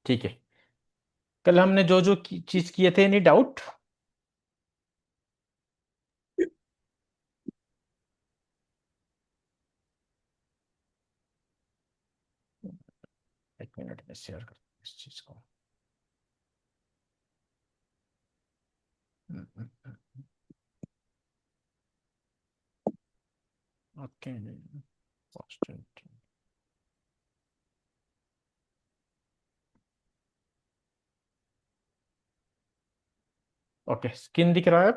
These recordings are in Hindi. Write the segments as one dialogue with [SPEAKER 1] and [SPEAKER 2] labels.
[SPEAKER 1] ठीक है। कल हमने जो जो चीज किए थे, एनी डाउट? एक मिनट में शेयर कर इस चीज को। ओके। ओके, स्किन दिख रहा है?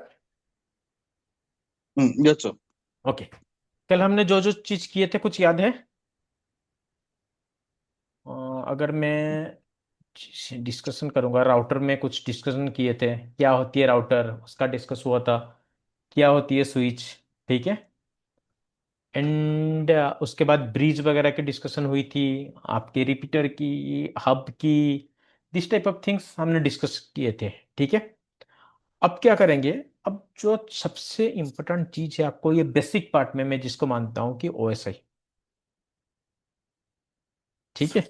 [SPEAKER 2] Yes sir.
[SPEAKER 1] ओके। कल हमने जो जो चीज किए थे कुछ याद है? अ, अगर मैं डिस्कशन करूंगा, राउटर में कुछ डिस्कशन किए थे, क्या होती है राउटर उसका डिस्कस हुआ था, क्या होती है स्विच, ठीक है। एंड उसके बाद ब्रिज वगैरह की डिस्कशन हुई थी, आपके रिपीटर की, हब की, दिस टाइप ऑफ थिंग्स हमने डिस्कस किए थे, ठीक है। अब क्या करेंगे? अब जो सबसे इंपॉर्टेंट चीज है आपको, ये बेसिक पार्ट में मैं जिसको मानता हूं कि ओएसआई, ठीक है।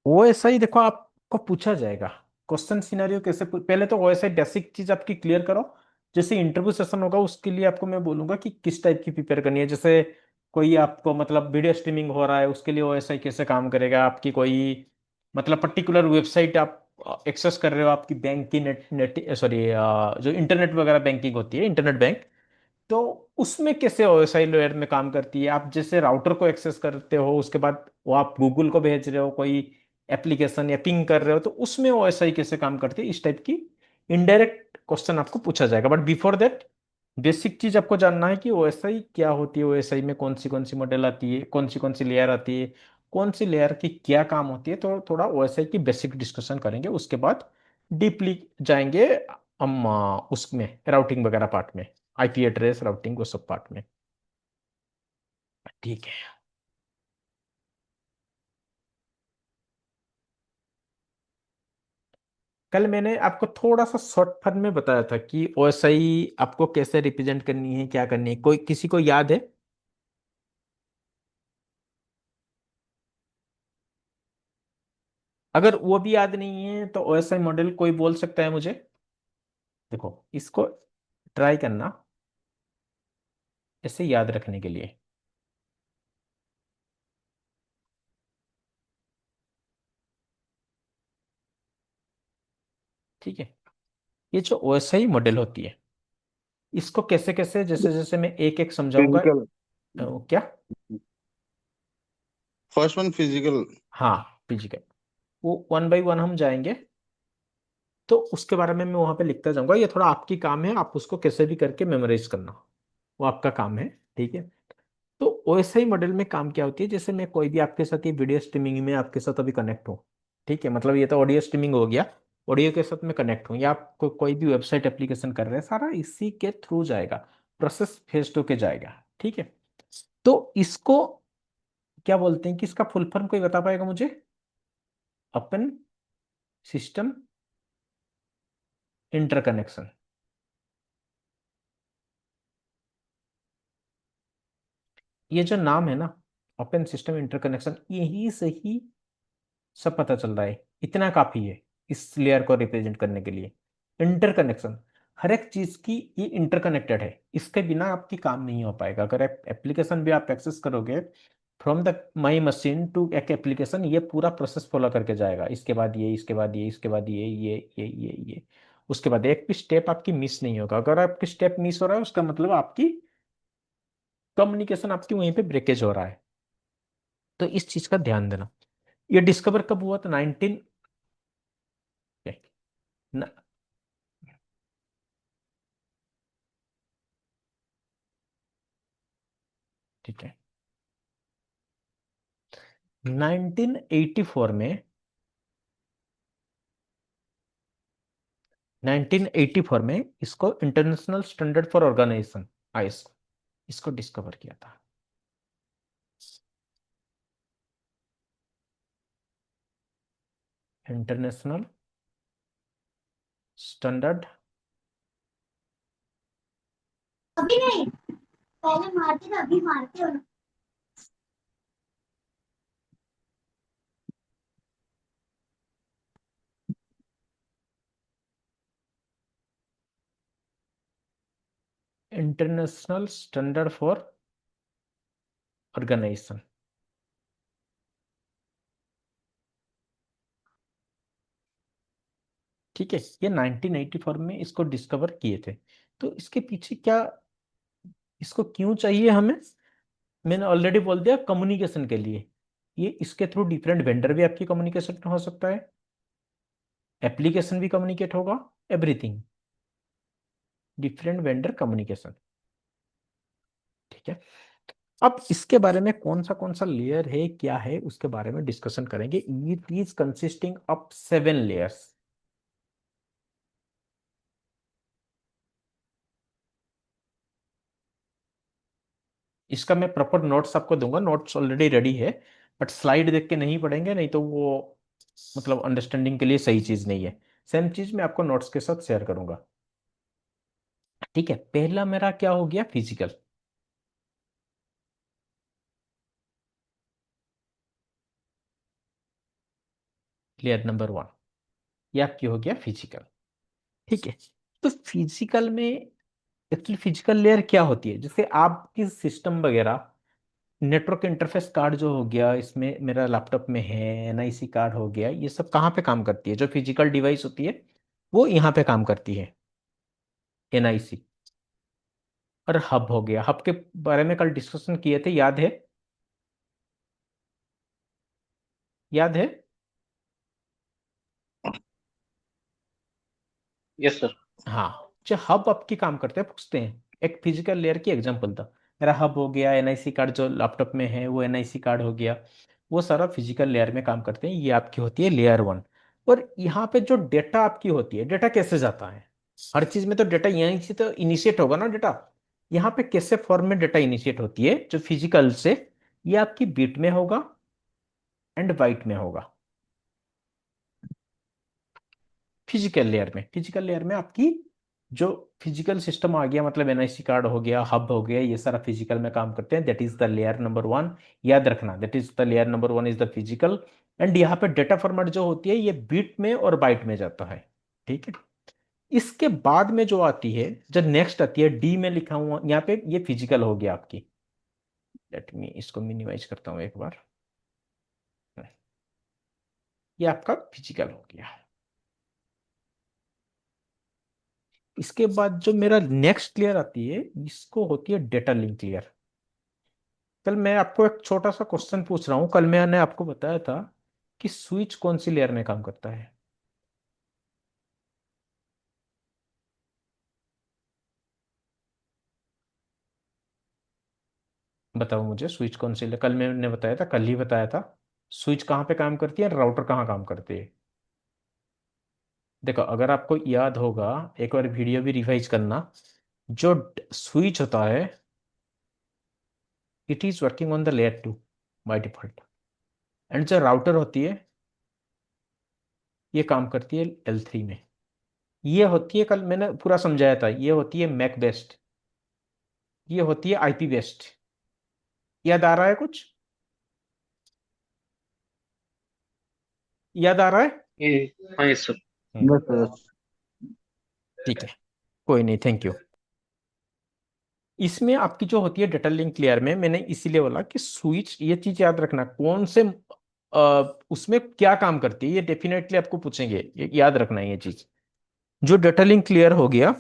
[SPEAKER 1] ओएसआई देखो, आपको पूछा जाएगा क्वेश्चन सिनेरियो कैसे पहले तो ओएसआई बेसिक चीज आपकी क्लियर करो। जैसे इंटरव्यू सेशन होगा उसके लिए आपको मैं बोलूंगा कि किस टाइप की प्रिपेयर करनी है। जैसे कोई आपको मतलब वीडियो स्ट्रीमिंग हो रहा है, उसके लिए ओएसआई कैसे काम करेगा, आपकी कोई मतलब पर्टिकुलर वेबसाइट आप एक्सेस कर रहे हो, आपकी बैंक की नेट नेट सॉरी जो इंटरनेट वगैरह बैंकिंग होती है, इंटरनेट बैंक, तो उसमें कैसे ओएसआई लेयर में काम करती है। आप जैसे राउटर को एक्सेस करते हो, उसके बाद वो आप गूगल को भेज रहे हो कोई एप्लीकेशन या पिंग कर रहे हो, तो उसमें ओएसआई कैसे काम करती है, इस टाइप की इनडायरेक्ट क्वेश्चन आपको पूछा जाएगा। बट बिफोर दैट बेसिक चीज आपको जानना है कि ओएसआई क्या होती है, ओएसआई में कौन सी मॉडल आती है, कौन सी लेयर आती है, कौन सी लेयर की क्या काम होती है। तो थोड़ा ओएसआई की बेसिक डिस्कशन करेंगे, उसके बाद डीपली जाएंगे हम उसमें राउटिंग वगैरह पार्ट में, आईपी एड्रेस राउटिंग वो सब पार्ट में, ठीक है। कल मैंने आपको थोड़ा सा शॉर्ट फॉर्म में बताया था कि ओएसआई आपको कैसे रिप्रेजेंट करनी है, क्या करनी है, कोई किसी को याद है? अगर वो भी याद नहीं है तो ओएसआई मॉडल कोई बोल सकता है मुझे? देखो, इसको ट्राई करना ऐसे याद रखने के लिए, ठीक है। ये जो ओएसआई मॉडल होती है, इसको कैसे कैसे जैसे जैसे मैं एक एक समझाऊंगा।
[SPEAKER 2] फिजिकल।
[SPEAKER 1] क्या?
[SPEAKER 2] First one physical.
[SPEAKER 1] हाँ, फिजिकल। वो वन बाय वन हम जाएंगे, तो उसके बारे में मैं वहां पे लिखता जाऊंगा। ये थोड़ा आपकी काम है, आप उसको कैसे भी करके मेमोराइज करना, वो आपका काम है, ठीक है। तो ओएसआई मॉडल में काम क्या होती है, जैसे मैं कोई भी आपके साथ ये वीडियो स्ट्रीमिंग में आपके साथ अभी कनेक्ट हूँ, ठीक है, मतलब ये तो ऑडियो स्ट्रीमिंग हो गया, ऑडियो के साथ मैं कनेक्ट हूँ, या आप कोई भी वेबसाइट एप्लीकेशन कर रहे हैं, सारा इसी के थ्रू जाएगा, प्रोसेस फेज टू के जाएगा, ठीक है। तो इसको क्या बोलते हैं, कि इसका फुल फॉर्म कोई बता पाएगा मुझे? Open system interconnection. ये जो नाम है ना, ओपन सिस्टम इंटरकनेक्शन, यही से ही सब पता चल रहा है, इतना काफी है इस लेयर को रिप्रेजेंट करने के लिए। इंटरकनेक्शन, हर एक चीज की ये इंटरकनेक्टेड है, इसके बिना आपकी काम नहीं हो पाएगा। अगर एप्लीकेशन भी आप एक्सेस करोगे from the my machine to एक एप्लीकेशन, ये पूरा प्रोसेस फॉलो करके जाएगा, इसके बाद ये, इसके बाद ये, इसके बाद ये, उसके बाद एक भी स्टेप आपकी मिस नहीं होगा। अगर आपकी स्टेप मिस हो रहा है उसका मतलब आपकी कम्युनिकेशन आपकी वहीं पे ब्रेकेज हो रहा है। तो इस चीज का ध्यान देना। ये डिस्कवर कब हुआ था? 19, ठीक है, 1984 में, 1984 में इसको international standard for organisation, ISO, इसको डिस्कवर किया था। इंटरनेशनल स्टैंडर्ड
[SPEAKER 3] अभी नहीं, पहले मारते थे अभी मारते हो ना।
[SPEAKER 1] International standard for organisation. ठीक है, ये 1984 में इसको डिस्कवर किए थे। तो इसके पीछे क्या, इसको क्यों चाहिए हमें, मैंने ऑलरेडी बोल दिया, कम्युनिकेशन के लिए। ये इसके थ्रू डिफरेंट वेंडर भी आपकी कम्युनिकेशन हो सकता है, एप्लीकेशन भी कम्युनिकेट होगा, एवरीथिंग, डिफरेंट वेंडर कम्युनिकेशन। ठीक है, अब इसके बारे में कौन सा लेयर है, क्या है, उसके बारे में डिस्कशन करेंगे। It is consisting of 7 layers. इसका मैं प्रॉपर नोट्स आपको दूंगा, नोट्स ऑलरेडी रेडी है, बट स्लाइड देख के नहीं पढ़ेंगे, नहीं तो वो मतलब अंडरस्टैंडिंग के लिए सही चीज नहीं है। सेम चीज मैं आपको नोट्स के साथ शेयर करूंगा। ठीक है, पहला मेरा क्या हो गया, फिजिकल। लेयर नंबर 1, ये आपकी हो गया फिजिकल। ठीक है, तो फिजिकल में एक्चुअली फिजिकल लेयर क्या होती है, जैसे आपकी सिस्टम वगैरह, नेटवर्क इंटरफेस कार्ड जो हो गया, इसमें मेरा लैपटॉप में है, एनआईसी कार्ड हो गया, ये सब कहाँ पे काम करती है, जो फिजिकल डिवाइस होती है वो यहाँ पे काम करती है, एनआईसी। और हब हो गया, हब के बारे में कल डिस्कशन किए थे, याद है? याद है?
[SPEAKER 3] Yes sir.
[SPEAKER 1] हाँ, जो हब आपकी काम करते हैं, पूछते हैं, एक फिजिकल लेयर की एग्जांपल था। मेरा हब हो गया, एनआईसी कार्ड जो लैपटॉप में है वो एनआईसी कार्ड हो गया, वो सारा फिजिकल लेयर में काम करते हैं, ये आपकी होती है लेयर 1। और यहाँ पे जो डेटा आपकी होती है, डेटा कैसे जाता है, हर चीज में तो डेटा यहीं से तो इनिशिएट होगा ना डेटा। यहाँ पे कैसे फॉर्म में डेटा इनिशिएट होती है, जो फिजिकल से, ये आपकी बिट में होगा एंड बाइट में होगा। फिजिकल लेयर में आपकी जो फिजिकल सिस्टम आ गया, मतलब एनआईसी कार्ड हो गया, हब हो गया, ये सारा फिजिकल में काम करते हैं, that is the layer number 1। याद रखना, that is the layer number 1 is the physical. And यहाँ पे डेटा फॉर्मेट जो होती है ये बिट में और बाइट में जाता है। ठीक है, इसके बाद में जो आती है, जो नेक्स्ट आती है, डी में लिखा हुआ यहाँ पे, ये फिजिकल हो गया आपकी। लेट मी इसको मिनिमाइज करता हूँ एक बार, ये आपका फिजिकल हो गया। इसके बाद जो मेरा नेक्स्ट लेयर आती है, इसको होती है डेटा लिंक लेयर। कल मैं आपको एक छोटा सा क्वेश्चन पूछ रहा हूं, कल मैंने आपको बताया था कि स्विच कौन सी लेयर में काम करता है। बताओ मुझे, स्विच कौन सी लेयर, कल मैंने बताया था, कल ही बताया था, स्विच कहाँ पे काम करती है, राउटर कहाँ काम करती है। देखो, अगर आपको याद होगा, एक बार वीडियो भी रिवाइज करना, जो स्विच होता है, it is working on the layer 2 by default. And जो राउटर होती है, ये काम करती है L3 में। ये होती है, कल मैंने पूरा समझाया था, ये होती है मैक बेस्ड, ये होती है आईपी बेस्ड। याद आ रहा है कुछ? याद आ रहा है?
[SPEAKER 3] ये हाँ यस सर।
[SPEAKER 1] हम्म,
[SPEAKER 3] बस बस।
[SPEAKER 1] ठीक है, कोई नहीं, थैंक यू। इसमें आपकी जो होती है डेटा लिंक लेयर में, मैंने इसीलिए बोला कि स्विच, ये चीज याद रखना, कौन से उसमें क्या काम करती है, ये डेफिनेटली आपको पूछेंगे, ये याद रखना है ये चीज। जो डेटा लिंक लेयर हो गया,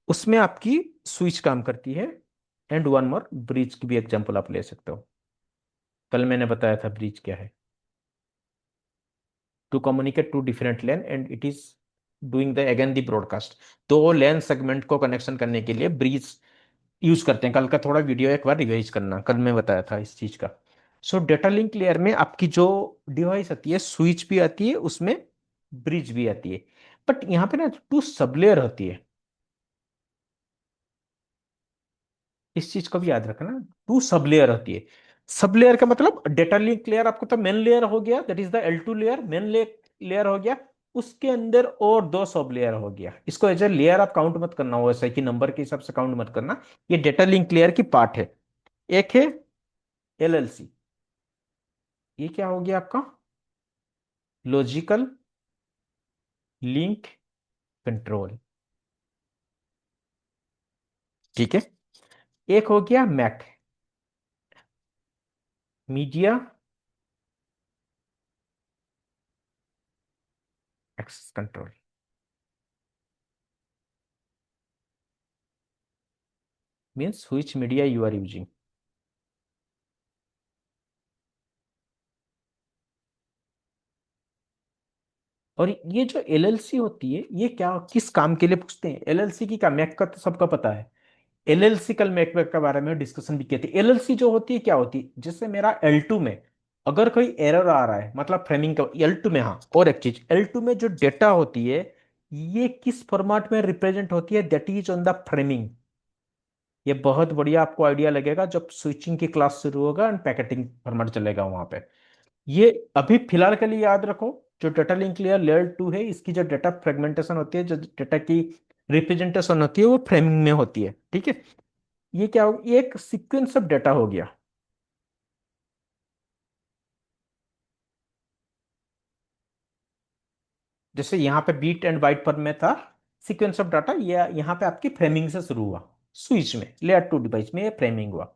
[SPEAKER 1] उसमें आपकी स्विच काम करती है। एंड वन मोर, ब्रिज की भी एग्जांपल आप ले सकते हो, कल मैंने बताया था ब्रिज क्या है, to communicate to different LAN and it is doing the again the broadcast. दो लेन सेगमेंट को कनेक्शन करने के लिए ब्रिज यूज करते हैं। कल का थोड़ा वीडियो एक बार रिवाइज करना, कल मैं बताया था इस चीज का। सो डेटा लिंक लेयर में आपकी जो डिवाइस आती है, स्विच भी आती है उसमें, ब्रिज भी आती है। बट यहाँ पे ना 2 सब लेयर होती है, इस चीज को भी याद रखना, 2 सब लेयर होती है। सब लेयर का मतलब, डेटा लिंक लेयर आपको तो मेन लेयर हो गया, that is the L2 layer, main layer हो गया, उसके अंदर और 2 सब लेयर हो गया। इसको एज ए लेयर आप काउंट मत करना, हो ऐसा कि नंबर के हिसाब से काउंट मत करना, ये डेटा लिंक लेयर की पार्ट है। एक है LLC, ये क्या हो गया आपका, लॉजिकल लिंक कंट्रोल। ठीक है। एक हो गया MAC, media access control. Means which media you are using. और ये जो एलएलसी होती है, ये क्या किस काम के लिए पूछते हैं? एलएलसी की काम, मैक का तो सबका पता है। एलएलसी कल मैक के बारे में डिस्कशन भी किए थे। एलएलसी जो होती है क्या होती है, जैसे मेरा L2 में अगर कोई एरर आ रहा है, मतलब फ्रेमिंग का L2 में। हाँ, और एक चीज, L2 में जो डेटा होती है, ये किस फॉर्मेट में रिप्रेजेंट होती है? That is on the framing. ये बहुत बढ़िया आपको आइडिया लगेगा जब स्विचिंग की क्लास शुरू होगा एंड पैकेटिंग फॉर्मेट चलेगा वहां पे। ये अभी फिलहाल के लिए याद रखो, जो डेटा लिंक लेयर लेयर 2 है, इसकी जो डेटा फ्रेगमेंटेशन होती है, जो डेटा की रिप्रेजेंटेशन होती है, वो फ्रेमिंग में होती है। ठीक है। ये क्या हो, ये एक सीक्वेंस ऑफ डेटा हो गया। जैसे यहाँ पे बीट एंड बाइट पर में था सीक्वेंस ऑफ डाटा, ये यहाँ पे आपकी फ्रेमिंग से शुरू हुआ। स्विच में लेयर 2 डिवाइस में ये फ्रेमिंग हुआ।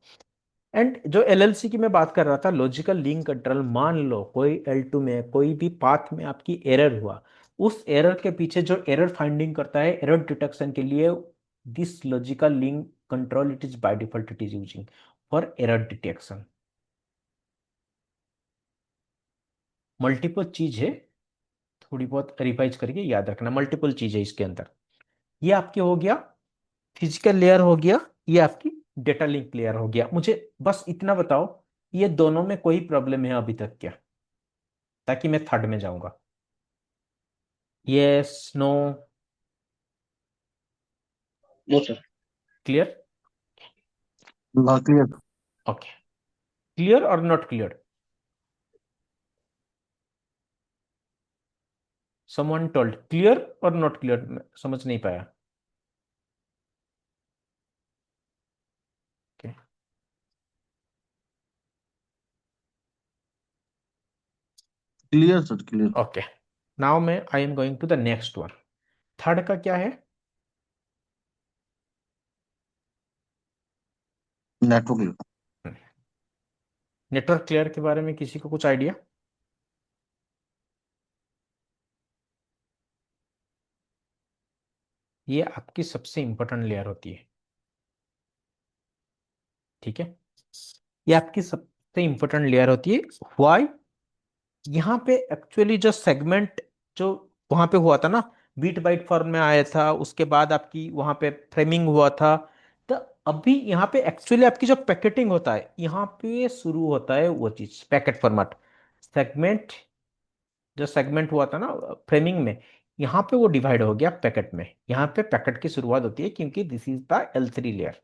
[SPEAKER 1] एंड जो एलएलसी की मैं बात कर रहा था, लॉजिकल लिंक कंट्रोल, मान लो कोई L2 में कोई भी पाथ में आपकी एरर हुआ, उस एरर के पीछे जो एरर फाइंडिंग करता है एरर डिटेक्शन के लिए, this logical link control it is by default it is using for error detection. Multiple चीज है, थोड़ी बहुत रिवाइज करके याद रखना, मल्टीपल चीज है इसके अंदर। ये आपके हो गया फिजिकल लेयर हो गया, ये आपकी डेटा लिंक लेयर हो गया। मुझे बस इतना बताओ, ये दोनों में कोई प्रॉब्लम है अभी तक क्या? ताकि मैं थर्ड में जाऊंगा। Yes, no,
[SPEAKER 2] no sir.
[SPEAKER 1] Clear?
[SPEAKER 2] Clear.
[SPEAKER 1] Okay. Clear or not clear? Someone told clear or not clear, समझ नहीं पाया। Okay.
[SPEAKER 2] Clear sir, clear.
[SPEAKER 1] Okay. Now मैं I am going to the next one. Third का क्या है?
[SPEAKER 2] नेटवर्क।
[SPEAKER 1] नेटवर्क क्लियर के बारे में किसी को कुछ आइडिया? ये आपकी सबसे इंपॉर्टेंट लेयर होती है। ठीक है। ये आपकी सबसे इंपॉर्टेंट लेयर होती है। व्हाई? यहाँ पे एक्चुअली जो सेगमेंट जो वहां पे हुआ था ना, बीट बाइट फॉर्म में आया था, उसके बाद आपकी वहां पे फ्रेमिंग हुआ था। तो अभी यहाँ पे एक्चुअली आपकी जो पैकेटिंग होता है, यहाँ पे शुरू होता है वो चीज, पैकेट फॉर्मेट। सेगमेंट, जो सेगमेंट हुआ था ना फ्रेमिंग में, यहाँ पे वो डिवाइड हो गया पैकेट में। यहाँ पे पैकेट की शुरुआत होती है क्योंकि this is the L3 layer.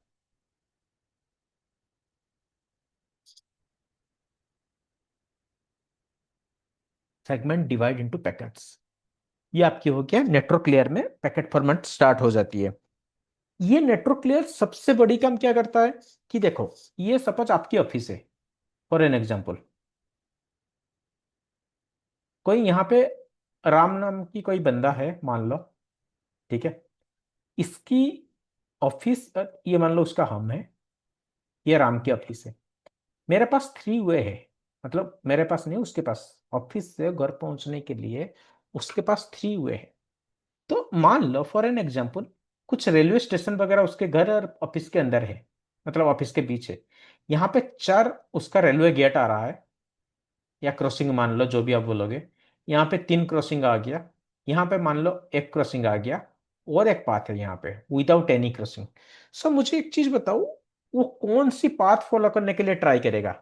[SPEAKER 1] Segment divide into packets. ये आपकी हो गया नेटवर्क लेयर में पैकेट फॉर्मेट स्टार्ट हो जाती है। ये नेटवर्क लेयर सबसे बड़ी काम क्या करता है कि देखो, ये सपोज आपकी ऑफिस है, फॉर एन एग्जांपल। कोई यहाँ पे राम नाम की कोई बंदा है मान लो। ठीक है। इसकी ऑफिस, ये मान लो उसका हम है, ये राम की ऑफिस है। मेरे पास 3 वे है, मतलब मेरे पास नहीं, उसके पास। ऑफिस से घर पहुंचने के लिए उसके पास 3 वे है। तो मान लो फॉर एन एग्जाम्पल, कुछ रेलवे स्टेशन वगैरह उसके घर और ऑफिस के अंदर है, मतलब ऑफिस के बीच है। यहाँ पे 4 उसका रेलवे गेट आ रहा है, या क्रॉसिंग मान लो, जो भी आप बोलोगे। यहाँ पे 3 क्रॉसिंग आ गया। यहाँ पे मान लो एक क्रॉसिंग आ गया, और एक पाथ है यहाँ पे विदाउट एनी क्रॉसिंग। सो मुझे एक चीज बताओ, वो कौन सी पाथ फॉलो करने के लिए ट्राई करेगा?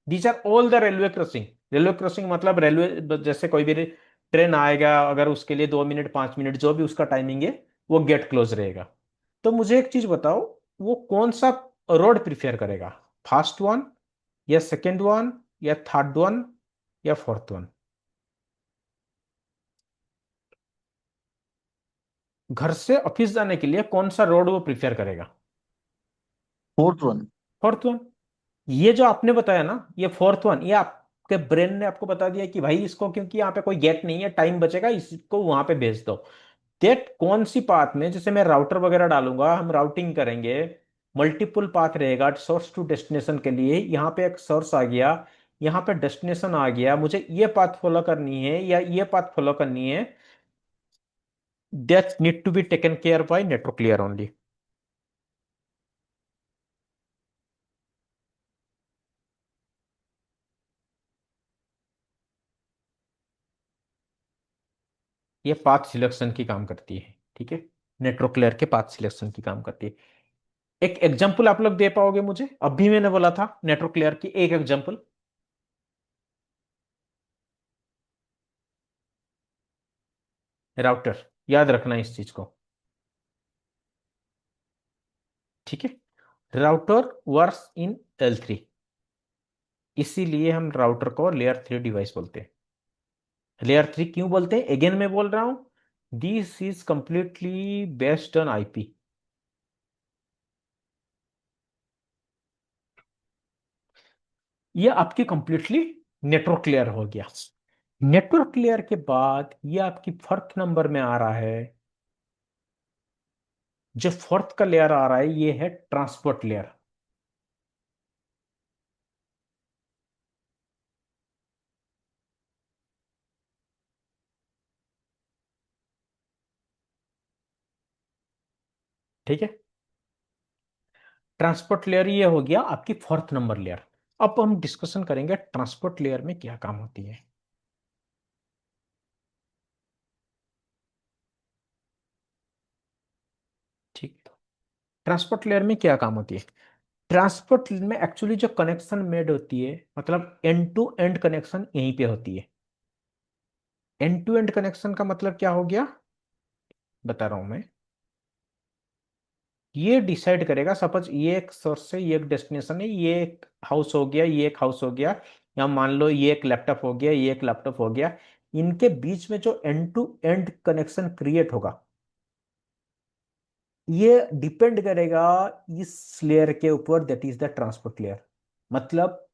[SPEAKER 1] These are all the railway crossing. Railway crossing मतलब रेलवे, जैसे कोई भी ट्रेन आएगा, अगर उसके लिए 2 मिनट 5 मिनट जो भी उसका टाइमिंग है, वो गेट क्लोज रहेगा। तो मुझे एक चीज बताओ, वो कौन सा रोड प्रिफेयर करेगा? फास्ट वन, या सेकेंड वन, या थर्ड वन, या फोर्थ वन? घर से ऑफिस जाने के लिए कौन सा रोड वो प्रिफेयर करेगा?
[SPEAKER 2] Fourth one.
[SPEAKER 1] Fourth one. ये जो आपने बताया ना, ये फोर्थ वन, ये आपके ब्रेन ने आपको बता दिया कि भाई इसको, क्योंकि यहाँ पे कोई गेट नहीं है, टाइम बचेगा, इसको वहां पे भेज दो। डेट कौन सी पाथ में, जैसे मैं राउटर वगैरह डालूंगा, हम राउटिंग करेंगे, मल्टीपल पाथ रहेगा सोर्स टू डेस्टिनेशन के लिए। यहाँ पे एक सोर्स आ गया, यहाँ पे डेस्टिनेशन आ गया, मुझे ये पाथ फॉलो करनी है या ये पाथ फॉलो करनी है, that need to be taken care by network layer only. ये पाथ सिलेक्शन की काम करती है, ठीक है, नेटवर्क लेयर के पाथ सिलेक्शन की काम करती है। एक एग्जांपल आप लोग दे पाओगे मुझे? अभी मैंने बोला था नेटवर्क लेयर की एक एग्जांपल। राउटर, याद रखना इस चीज को, ठीक है। राउटर वर्क्स इन L3, इसीलिए हम राउटर को लेयर 3 डिवाइस बोलते हैं। लेयर 3 क्यों बोलते हैं? अगेन मैं बोल रहा हूं, this is completely based on IP. ये आपकी कंप्लीटली नेटवर्क लेयर हो गया। नेटवर्क लेयर के बाद ये आपकी फोर्थ नंबर में आ रहा है, जो फोर्थ का लेयर आ रहा है ये है ट्रांसपोर्ट लेयर। ठीक है, ट्रांसपोर्ट लेयर ये हो गया आपकी फोर्थ नंबर लेयर। अब हम डिस्कशन करेंगे ट्रांसपोर्ट लेयर में क्या काम होती है। ठीक है, ट्रांसपोर्ट लेयर में क्या काम होती है? ट्रांसपोर्ट में एक्चुअली जो कनेक्शन मेड होती है, मतलब एंड टू एंड कनेक्शन यहीं पे होती है। एंड टू एंड कनेक्शन का मतलब क्या हो गया, बता रहा हूं मैं। ये डिसाइड करेगा, सपोज ये एक सोर्स है, ये एक डेस्टिनेशन है, ये एक हाउस हो गया, ये एक हाउस हो गया, या मान लो ये एक लैपटॉप हो गया, ये एक लैपटॉप हो गया। इनके बीच में जो end to end connection create होगा, ये डिपेंड करेगा इस लेयर के ऊपर, that is the transport layer. मतलब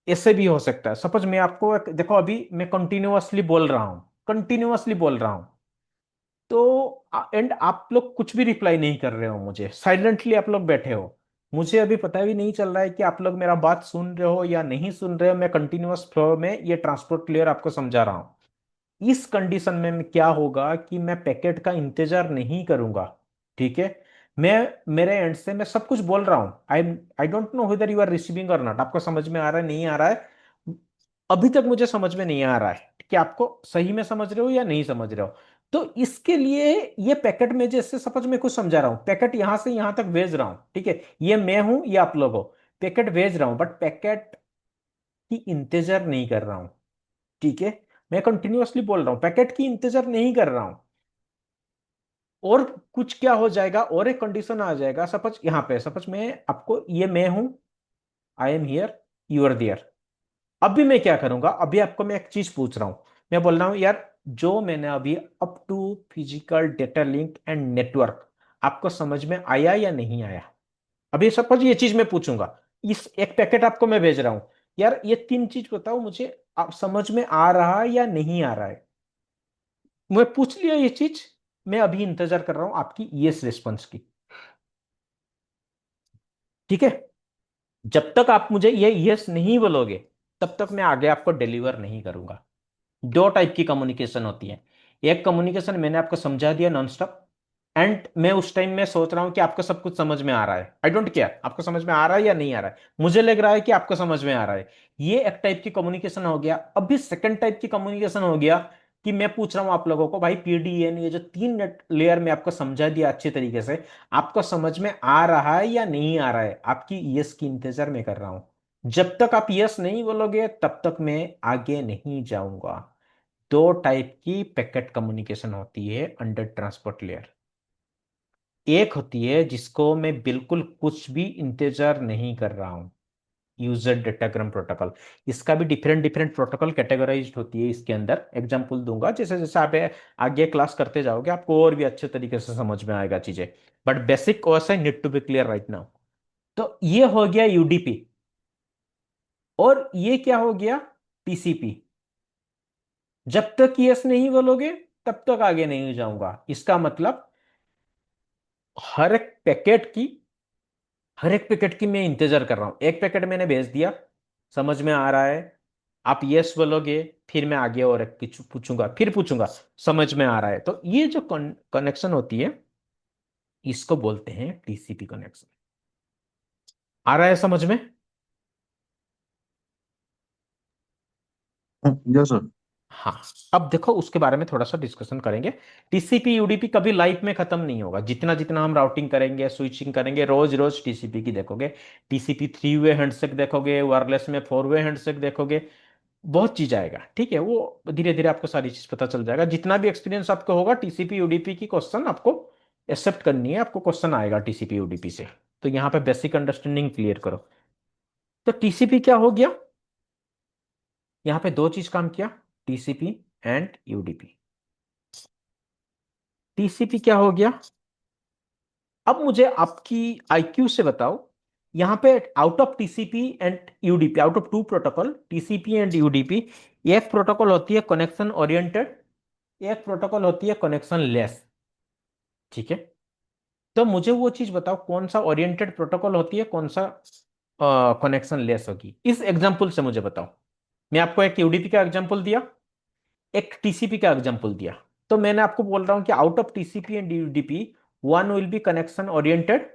[SPEAKER 1] ऐसे भी हो सकता है, सपोज मैं आपको देखो अभी मैं कंटिन्यूअसली बोल रहा हूं, कंटिन्यूअसली बोल रहा हूं, तो एंड आप लोग कुछ भी रिप्लाई नहीं कर रहे हो, मुझे साइलेंटली आप लोग बैठे हो, मुझे अभी पता भी नहीं चल रहा है कि आप लोग मेरा बात सुन रहे हो या नहीं सुन रहे हो। मैं कंटिन्यूअस फ्लो में ये ट्रांसपोर्ट लेयर आपको समझा रहा हूं। इस कंडीशन में क्या होगा कि मैं पैकेट का इंतजार नहीं करूंगा, ठीक है। मैं मेरे एंड से मैं सब कुछ बोल रहा हूं, I don't know whether you are receiving or not. आपको समझ में आ रहा है नहीं आ रहा है? अभी तक मुझे समझ में नहीं आ रहा है कि आपको सही में समझ रहे हो या नहीं समझ रहे हो। तो इसके लिए ये पैकेट में, जैसे सपोज मैं कुछ समझा रहा हूं, पैकेट यहां से यहां तक भेज रहा हूं, ठीक है, ये मैं हूं, ये आप लोग हो, पैकेट भेज रहा हूं, बट पैकेट की इंतजार नहीं कर रहा हूं, ठीक है। मैं कंटिन्यूअसली बोल रहा हूं, पैकेट की इंतजार नहीं कर रहा हूं। और कुछ क्या हो जाएगा, और एक कंडीशन आ जाएगा, सपोज यहां पे, सपोज मैं आपको, ये मैं हूं, I am here, you are there. अभी मैं क्या करूंगा, अभी आपको मैं एक चीज पूछ रहा हूं, मैं बोल रहा हूं यार, जो मैंने अभी up to physical data link and network, आपको समझ में आया या नहीं आया? अभी सपोज ये चीज मैं पूछूंगा, इस एक पैकेट आपको मैं भेज रहा हूं, यार ये तीन चीज बताओ मुझे, आप समझ में आ रहा है या नहीं आ रहा है? मैं पूछ लिया ये चीज, मैं अभी इंतजार कर रहा हूं आपकी यस रिस्पॉन्स की, ठीक है। जब तक आप मुझे ये यस नहीं बोलोगे, तब तक मैं आगे आपको डिलीवर नहीं करूंगा। दो टाइप की कम्युनिकेशन होती है। एक कम्युनिकेशन मैंने आपको समझा दिया नॉन स्टॉप, एंड मैं उस टाइम में सोच रहा हूं कि आपको सब कुछ समझ में आ रहा है, आई डोंट केयर आपको समझ में आ रहा है या नहीं आ रहा है, मुझे लग रहा है कि आपको समझ में आ रहा है। ये एक टाइप की कम्युनिकेशन हो गया। अभी सेकंड टाइप की कम्युनिकेशन हो गया कि मैं पूछ रहा हूं आप लोगों को, भाई पीडीएन, ये जो तीन नेट लेयर में आपको समझा दिया अच्छे तरीके से, आपको समझ में आ रहा है या नहीं आ रहा है? आपकी यस की इंतजार मैं कर रहा हूं। जब तक आप यस नहीं बोलोगे तब तक मैं आगे नहीं जाऊंगा। दो टाइप की पैकेट कम्युनिकेशन होती है अंडर ट्रांसपोर्ट लेयर। एक होती है जिसको मैं बिल्कुल कुछ भी इंतजार नहीं कर रहा हूं, यूजर डेटाग्राम प्रोटोकॉल। इसका भी डिफरेंट डिफरेंट प्रोटोकॉल कैटेगराइज्ड होती है, इसके अंदर एग्जांपल दूंगा, जैसे जैसे आप आगे क्लास करते जाओगे आपको और भी अच्छे तरीके से समझ में आएगा चीजें, but basic OSI need to be clear right now. तो ये हो गया यूडीपी, और ये क्या हो गया, टीसीपी। जब तक यस नहीं बोलोगे तब तक आगे नहीं जाऊंगा। इसका मतलब हर एक पैकेट की हर एक पैकेट की मैं इंतजार कर रहा हूं। एक पैकेट मैंने भेज दिया, समझ में आ रहा है, आप यस बोलोगे, फिर मैं आगे और एक पूछूंगा, फिर पूछूंगा, समझ में आ रहा है। तो ये जो कनेक्शन होती है, इसको बोलते हैं टीसीपी कनेक्शन। आ रहा है समझ में?
[SPEAKER 2] Yes sir.
[SPEAKER 1] हाँ। अब देखो उसके बारे में थोड़ा सा डिस्कशन करेंगे। टीसीपी यूडीपी कभी लाइफ में खत्म नहीं होगा। जितना जितना हम राउटिंग करेंगे, स्विचिंग करेंगे, रोज रोज टीसीपी की देखोगे। टीसीपी 3 वे हैंडशेक देखोगे, वायरलेस में 4 वे हैंडशेक देखोगे, बहुत चीज आएगा। ठीक है, वो धीरे धीरे आपको सारी चीज पता चल जाएगा। जितना भी एक्सपीरियंस आपको होगा टीसीपी यूडीपी की क्वेश्चन आपको एक्सेप्ट करनी है, आपको क्वेश्चन आएगा टीसीपी यूडीपी से। तो यहाँ पे बेसिक अंडरस्टैंडिंग क्लियर करो। तो टीसीपी क्या हो गया? यहाँ पे दो चीज काम किया, टीसीपी एंड यूडीपी। टीसीपी क्या हो गया? अब मुझे आपकी आईक्यू से बताओ, यहां पे out of TCP and UDP, out of two protocol TCP and UDP, एक प्रोटोकॉल होती है कनेक्शन ओरिएंटेड, एक प्रोटोकॉल होती है कनेक्शन लेस। ठीक है, तो मुझे वो चीज बताओ, कौन सा ओरिएंटेड प्रोटोकॉल होती है, कौन सा कनेक्शन लेस होगी, इस एग्जांपल से मुझे बताओ। मैं आपको एक यूडीपी का एग्जांपल दिया, एक टीसीपी का एग्जांपल दिया। तो मैंने आपको बोल रहा हूं कि out of TCP and UDP, one will be connection oriented,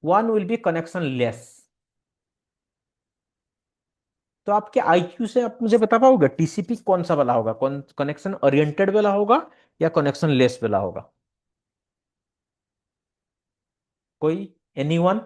[SPEAKER 1] one will be connection less. तो आपके आईक्यू से आप मुझे बता पाओगे टीसीपी कौन सा वाला होगा, कौन कनेक्शन ओरिएंटेड वाला होगा या कनेक्शन लेस वाला होगा? कोई, एनीवन?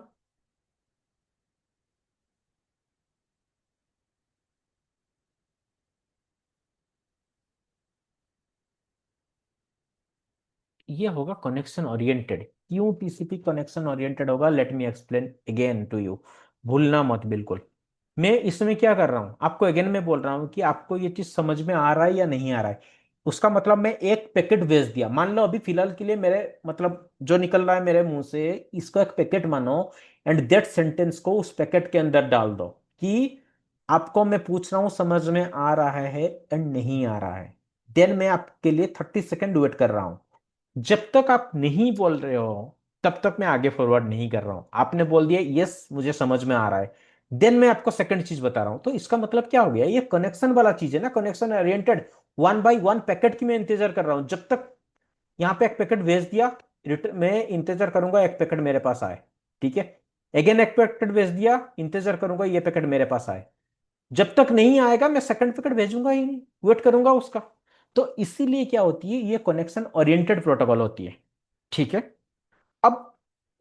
[SPEAKER 1] ये होगा कनेक्शन ओरिएंटेड। क्यों टीसीपी कनेक्शन ओरिएंटेड होगा? Let me explain again to you, भूलना मत बिल्कुल। मैं इसमें क्या कर रहा हूं आपको अगेन मैं बोल रहा हूं कि आपको ये चीज समझ में आ रहा है या नहीं आ रहा है। उसका मतलब मैं एक पैकेट भेज दिया, मान लो अभी फिलहाल के लिए मेरे मतलब जो निकल रहा है मेरे मुंह से, इसको एक पैकेट मानो, एंड दैट सेंटेंस को उस पैकेट के अंदर डाल दो कि आपको मैं पूछ रहा हूं समझ में आ रहा है एंड नहीं आ रहा है। देन मैं आपके लिए 30 सेकेंड वेट कर रहा हूं। जब तक आप नहीं बोल रहे हो तब तक मैं आगे फॉरवर्ड नहीं कर रहा हूं। आपने बोल दिया यस मुझे समझ में आ रहा है, देन मैं आपको सेकंड चीज बता रहा हूं। तो इसका मतलब क्या हो गया, ये कनेक्शन वाला चीज है ना, connection oriented. One by one packet की मैं इंतजार कर रहा हूं। जब तक यहां पे एक पैकेट भेज दिया, मैं इंतजार करूंगा एक पैकेट मेरे पास आए। ठीक है, अगेन एक पैकेट भेज दिया, इंतजार करूंगा ये पैकेट मेरे पास आए। जब तक नहीं आएगा मैं सेकंड पैकेट भेजूंगा ही नहीं, वेट करूंगा उसका। तो इसीलिए क्या होती है, ये कनेक्शन ओरिएंटेड प्रोटोकॉल होती है। ठीक है, अब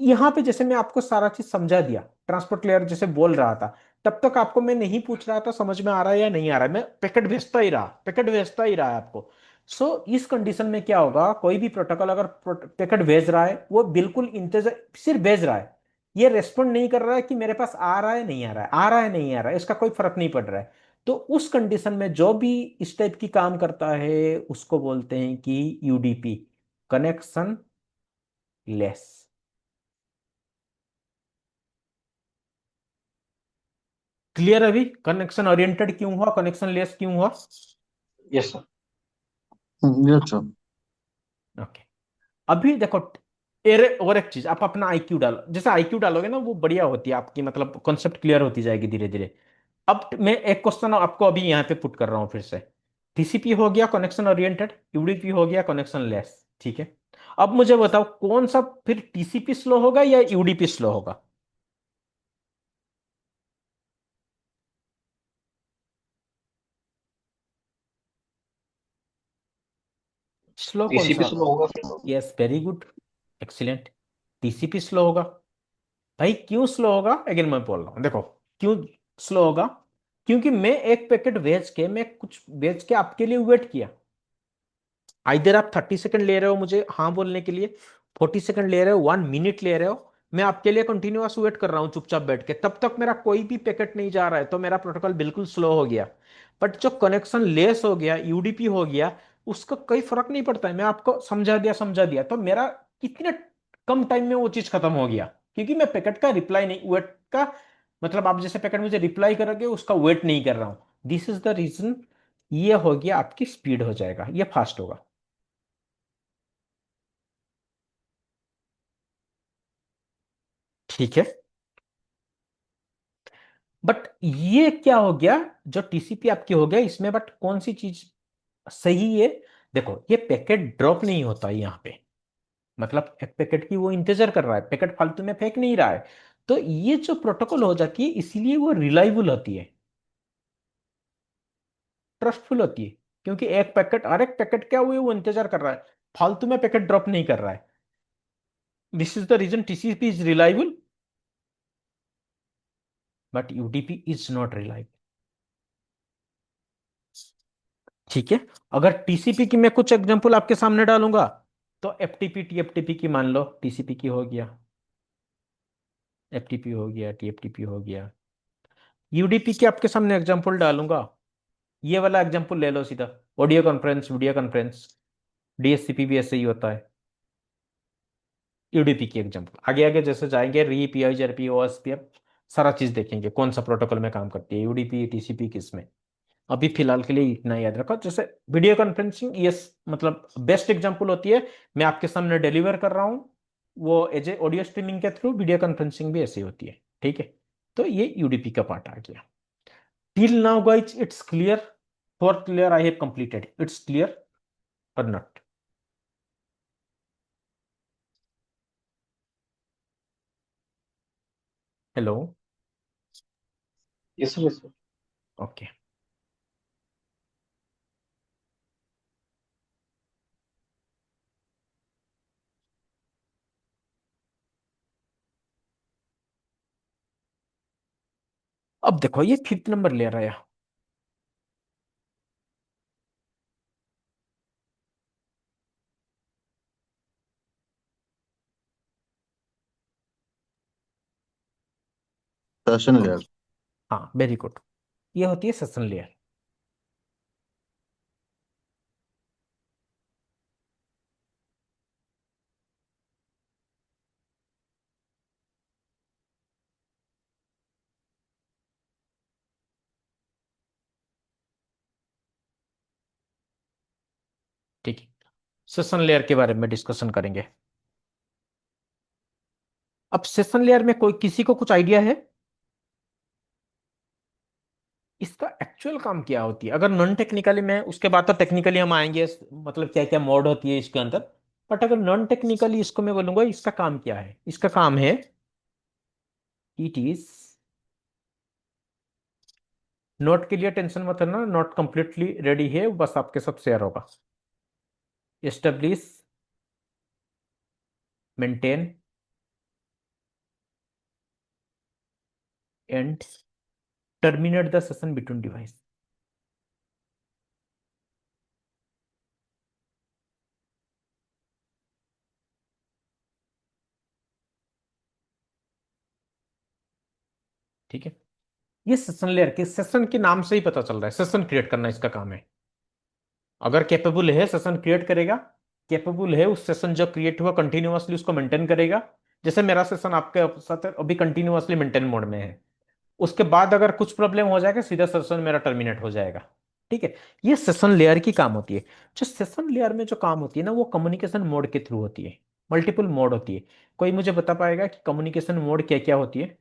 [SPEAKER 1] यहां पे जैसे मैं आपको सारा चीज समझा दिया, ट्रांसपोर्ट लेयर जैसे बोल रहा था, तब तक आपको मैं नहीं पूछ रहा था समझ में आ रहा है या नहीं आ रहा है, मैं पैकेट भेजता ही रहा, पैकेट भेजता ही रहा आपको। इस कंडीशन में क्या होगा, कोई भी प्रोटोकॉल अगर पैकेट भेज रहा है, वो बिल्कुल इंतजार सिर्फ भेज रहा है, ये रेस्पॉन्ड नहीं कर रहा है कि मेरे पास आ रहा है नहीं आ रहा है, आ रहा है नहीं आ रहा है, इसका कोई फर्क नहीं पड़ रहा है। तो उस कंडीशन में जो भी इस टाइप की काम करता है उसको बोलते हैं कि यूडीपी, कनेक्शन लेस। क्लियर? अभी कनेक्शन ओरिएंटेड क्यों हुआ, कनेक्शन लेस क्यों हुआ?
[SPEAKER 2] Yes sir. Yes sir.
[SPEAKER 1] Okay. अभी देखो, एरे और एक चीज, आप अपना आईक्यू डालो, जैसे आईक्यू डालोगे ना वो बढ़िया होती है आपकी, मतलब कॉन्सेप्ट क्लियर होती जाएगी धीरे धीरे। अब मैं एक क्वेश्चन आपको अभी यहाँ पे पुट कर रहा हूँ फिर से। टीसीपी हो गया कनेक्शन ओरिएंटेड, यूडीपी हो गया कनेक्शन लेस। ठीक है, अब मुझे बताओ कौन सा फिर, टीसीपी स्लो होगा या यूडीपी स्लो होगा? स्लो कौन
[SPEAKER 2] टीसीपी
[SPEAKER 1] सा?
[SPEAKER 2] स्लो होगा फिर।
[SPEAKER 1] Yes, very good, excellent. TCP slow होगा। भाई क्यों स्लो होगा, अगेन मैं बोल रहा हूं देखो, क्यों स्लो होगा? क्योंकि मैं एक पैकेट भेज के, मैं कुछ भेज के आपके लिए वेट किया। इधर आप 30 सेकंड ले रहे हो मुझे हाँ बोलने के लिए, 40 सेकंड ले रहे हो, 1 मिनट ले रहे हो, मैं आपके लिए कंटिन्यूअस वेट कर रहा हूँ चुपचाप बैठ के, तब तक मेरा कोई भी पैकेट नहीं जा रहा है, तो मेरा प्रोटोकॉल बिल्कुल स्लो हो गया। बट जो कनेक्शन लेस हो गया, यूडीपी हो गया, उसका कोई फर्क नहीं पड़ता है। मैं आपको समझा दिया तो मेरा कितने कम टाइम में वो चीज खत्म हो गया, क्योंकि मैं पैकेट का रिप्लाई नहीं, वेट का मतलब आप जैसे पैकेट मुझे रिप्लाई करोगे उसका वेट नहीं कर रहा हूं। This is the reason. ये हो गया आपकी स्पीड हो जाएगा, ये फास्ट होगा। ठीक है, बट ये क्या हो गया, जो टीसीपी आपकी हो गया इसमें, बट कौन सी चीज सही है? देखो, ये पैकेट ड्रॉप नहीं होता है यहाँ पे, मतलब एक पैकेट की वो इंतजार कर रहा है, पैकेट फालतू में फेंक नहीं रहा है। तो ये जो प्रोटोकॉल हो जाती है, इसीलिए वो रिलायबल होती है, ट्रस्टफुल होती है, क्योंकि एक पैकेट, हर एक पैकेट क्या हुए वो इंतजार कर रहा है, फालतू में पैकेट ड्रॉप नहीं कर रहा है। This is the reason TCP is reliable, but UDP is not reliable. ठीक है, अगर टीसीपी की मैं कुछ एग्जांपल आपके सामने डालूंगा, तो एफटीपी टीएफटीपी की मान लो, टीसीपी की हो गया, एफटीपी हो गया, टीएफटीपी हो गया। यूडीपी के आपके सामने एग्जांपल डालूंगा, ये वाला एग्जांपल ले लो सीधा, audio conference, video conference, DSCP भी ऐसे ही होता है। यूडीपी की एग्जांपल आगे आगे जैसे जाएंगे, री पीआईआरपी ओएसपीएफ सारा चीज देखेंगे कौन सा प्रोटोकॉल में काम करती है, यूडीपी टीसीपी किसमें। अभी फिलहाल के लिए इतना याद रखो, जैसे वीडियो कॉन्फ्रेंसिंग ये मतलब बेस्ट एग्जांपल होती है, मैं आपके सामने डिलीवर कर रहा हूँ, वो एज ए ऑडियो स्ट्रीमिंग के थ्रू, वीडियो कॉन्फ्रेंसिंग भी ऐसी होती है। ठीक है, तो ये यूडीपी का पार्ट आ गया। Till now guys it's clear, for clear I have completed, it's clear or not? Hello?
[SPEAKER 2] Yes sir, yes sir.
[SPEAKER 1] Okay, अब देखो ये फिफ्थ नंबर ले रहा है,
[SPEAKER 2] सेशन लेयर।
[SPEAKER 1] हाँ वेरी गुड, ये होती है सेशन लेयर। ठीक है, सेशन लेयर के बारे में डिस्कशन करेंगे। अब सेशन लेयर में कोई किसी को कुछ आइडिया है इसका एक्चुअल काम क्या होती है? अगर नॉन टेक्निकली में, उसके बाद तो टेक्निकली हम आएंगे, मतलब क्या क्या मोड होती है इसके अंदर, बट अगर नॉन टेक्निकली इसको मैं बोलूंगा इसका काम क्या है, इसका काम है, इट इज, नोट के लिए टेंशन मत करना, नोट कंप्लीटली रेडी है, बस आपके साथ शेयर होगा। Establish, maintain and terminate the session between device. ठीक है, ये सेशन लेयर के, सेशन के नाम से ही पता चल रहा है सेशन क्रिएट करना इसका काम है। अगर कैपेबल है सेशन क्रिएट करेगा, कैपेबल है उस सेशन जो क्रिएट हुआ कंटिन्यूअसली उसको मेंटेन करेगा। जैसे मेरा सेशन आपके साथ अभी कंटिन्यूअसली मेंटेन मोड में है, उसके बाद अगर कुछ प्रॉब्लम हो जाएगा सीधा सेशन मेरा टर्मिनेट हो जाएगा। ठीक है, ये सेशन लेयर की काम होती है। जो सेशन लेयर में जो काम होती है ना, वो कम्युनिकेशन मोड के थ्रू होती है, मल्टीपल मोड होती है। कोई मुझे बता पाएगा कि कम्युनिकेशन मोड क्या क्या होती है?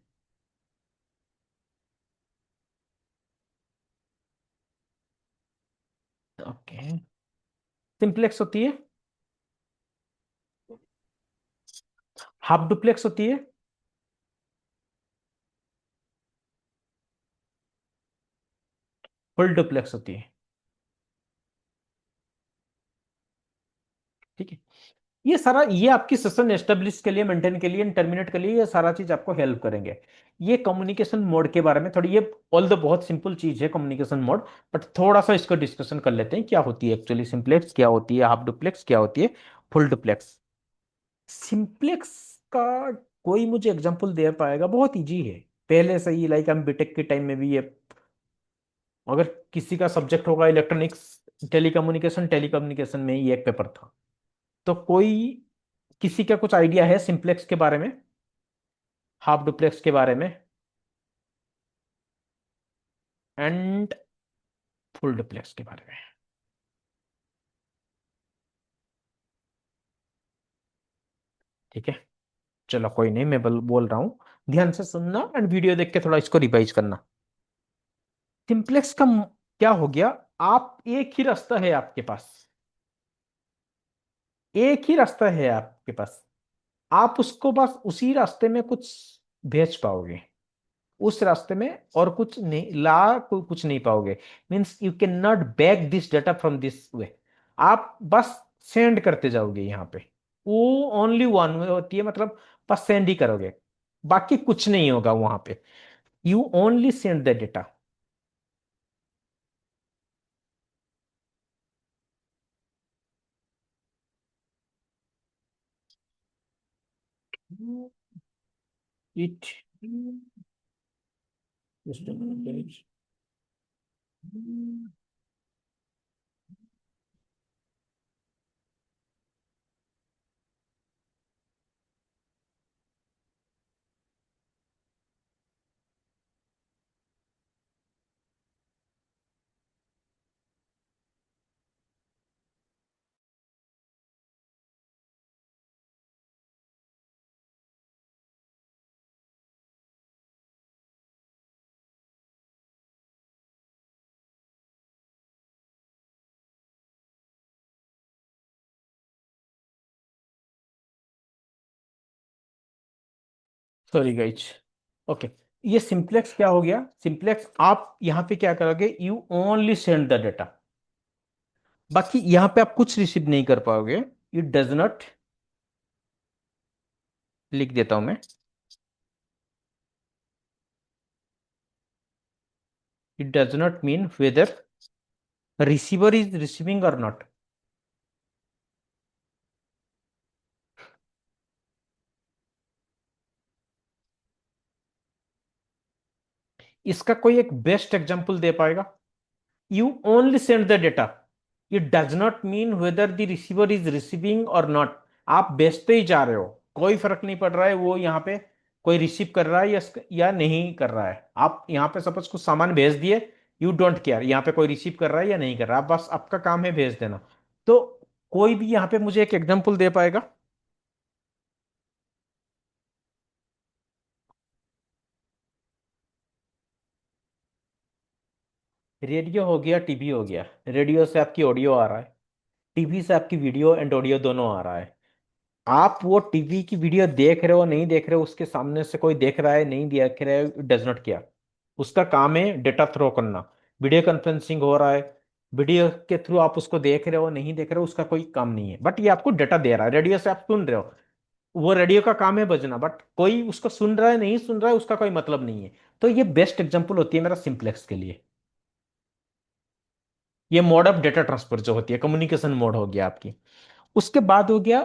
[SPEAKER 1] ओके, सिंपलेक्स होती है, हाफ डुप्लेक्स होती है, फुल डुप्लेक्स होती है। ठीक है, ये सारा, ये आपकी सेशन एस्टेब्लिश के लिए, मेंटेन के लिए, टर्मिनेट के लिए, ये सारा चीज आपको हेल्प करेंगे। ये कम्युनिकेशन मोड के बारे में थोड़ी, ये ऑल द बहुत सिंपल चीज है कम्युनिकेशन मोड, बट थोड़ा सा इसको डिस्कशन कर लेते हैं, क्या होती है एक्चुअली सिंप्लेक्स, क्या होती है हाफ डुप्लेक्स, क्या होती है फुल डुप्लेक्स। सिंप्लेक्स का कोई मुझे एग्जांपल दे पाएगा? बहुत इजी है, पहले से ही, लाइक हम बीटेक के टाइम में भी ये, अगर किसी का सब्जेक्ट होगा इलेक्ट्रॉनिक्स, टेलीकम्युनिकेशन, टेलीकम्युनिकेशन में ही एक पेपर था। तो कोई, किसी का कुछ आइडिया है सिंप्लेक्स के बारे में, हाफ डुप्लेक्स के बारे में, एंड फुल डुप्लेक्स के बारे में? ठीक है, चलो कोई नहीं, मैं बोल रहा हूँ, ध्यान से सुनना एंड वीडियो देख के थोड़ा इसको रिवाइज करना। सिंपलेक्स का क्या हो गया, आप एक ही रास्ता है आपके पास, एक ही रास्ता है आपके पास, आप उसको बस उसी रास्ते में कुछ भेज पाओगे, उस रास्ते में, और कुछ नहीं कुछ नहीं पाओगे। Means you can not back this data from this way. आप बस सेंड करते जाओगे यहाँ पे, वो ओनली वन वे होती है, मतलब बस सेंड ही करोगे, बाकी कुछ नहीं होगा वहां पे, you only send the data. It sorry guys. Okay, ये सिंप्लेक्स क्या हो गया, सिंप्लेक्स आप यहां पे क्या करोगे, you only send the data, बाकी यहां पे आप कुछ रिसीव नहीं कर पाओगे। इट डज नॉट, लिख देता हूं मैं, it does not mean whether receiver is receiving or not. इसका कोई एक बेस्ट एग्जांपल दे पाएगा, you only send the data, it does not mean whether the receiver is receiving or not. आप भेजते ही जा रहे हो, कोई फर्क नहीं पड़ रहा है वो यहाँ पे कोई रिसीव कर रहा है या नहीं कर रहा है। आप यहाँ पे सपोज कुछ सामान भेज दिए, यू डोंट केयर यहाँ पे कोई रिसीव कर रहा है या नहीं कर रहा, आप बस आपका काम है भेज देना। तो कोई भी यहाँ पे मुझे एक एग्जांपल दे पाएगा। रेडियो हो गया, टीवी हो गया, रेडियो से आपकी ऑडियो आ रहा है, टीवी से आपकी वीडियो एंड ऑडियो दोनों आ रहा है। आप वो टीवी की वीडियो देख रहे हो नहीं देख रहे हो, उसके सामने से कोई देख रहा है नहीं देख रहा है, डज नॉट केयर। उसका काम है डेटा थ्रो करना, वीडियो कॉन्फ्रेंसिंग हो रहा है, वीडियो के थ्रू आप उसको देख रहे हो नहीं देख रहे हो, उसका कोई काम नहीं है, बट ये आपको डेटा दे रहा है, रेडियो से आप सुन रहे हो, वो रेडियो का काम है बजना, बट कोई उसको सुन रहा है नहीं सुन रहा है उसका कोई मतलब नहीं है। तो ये बेस्ट एग्जांपल होती है मेरा सिंप्लेक्स के लिए। ये मोड ऑफ डेटा ट्रांसफर जो होती है, कम्युनिकेशन मोड हो गया आपकी। उसके बाद हो गया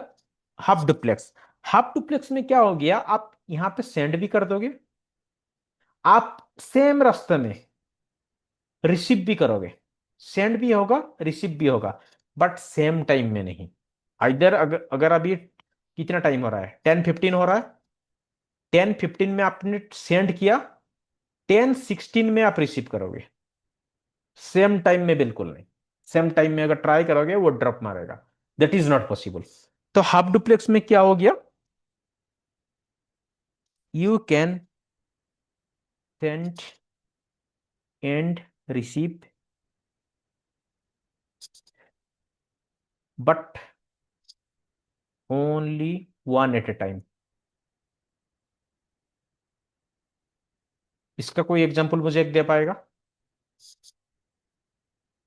[SPEAKER 1] हाफ डुप्लेक्स। हाफ डुप्लेक्स में क्या हो गया, आप यहां पे सेंड भी कर दोगे, आप सेम रास्ते में रिसीव भी करोगे, सेंड भी होगा रिसीव भी होगा, बट सेम टाइम में नहीं। इधर अगर अभी कितना टाइम हो रहा है, 10:15 हो रहा है, 10:15 में आपने सेंड किया, 10:16 में आप रिसीव करोगे, सेम टाइम में बिल्कुल नहीं। सेम टाइम में अगर ट्राई करोगे वो ड्रॉप मारेगा, दैट इज नॉट पॉसिबल। तो हाफ डुप्लेक्स में क्या हो गया, you can send and receive but only one at a time. इसका कोई एग्जांपल मुझे एक दे पाएगा,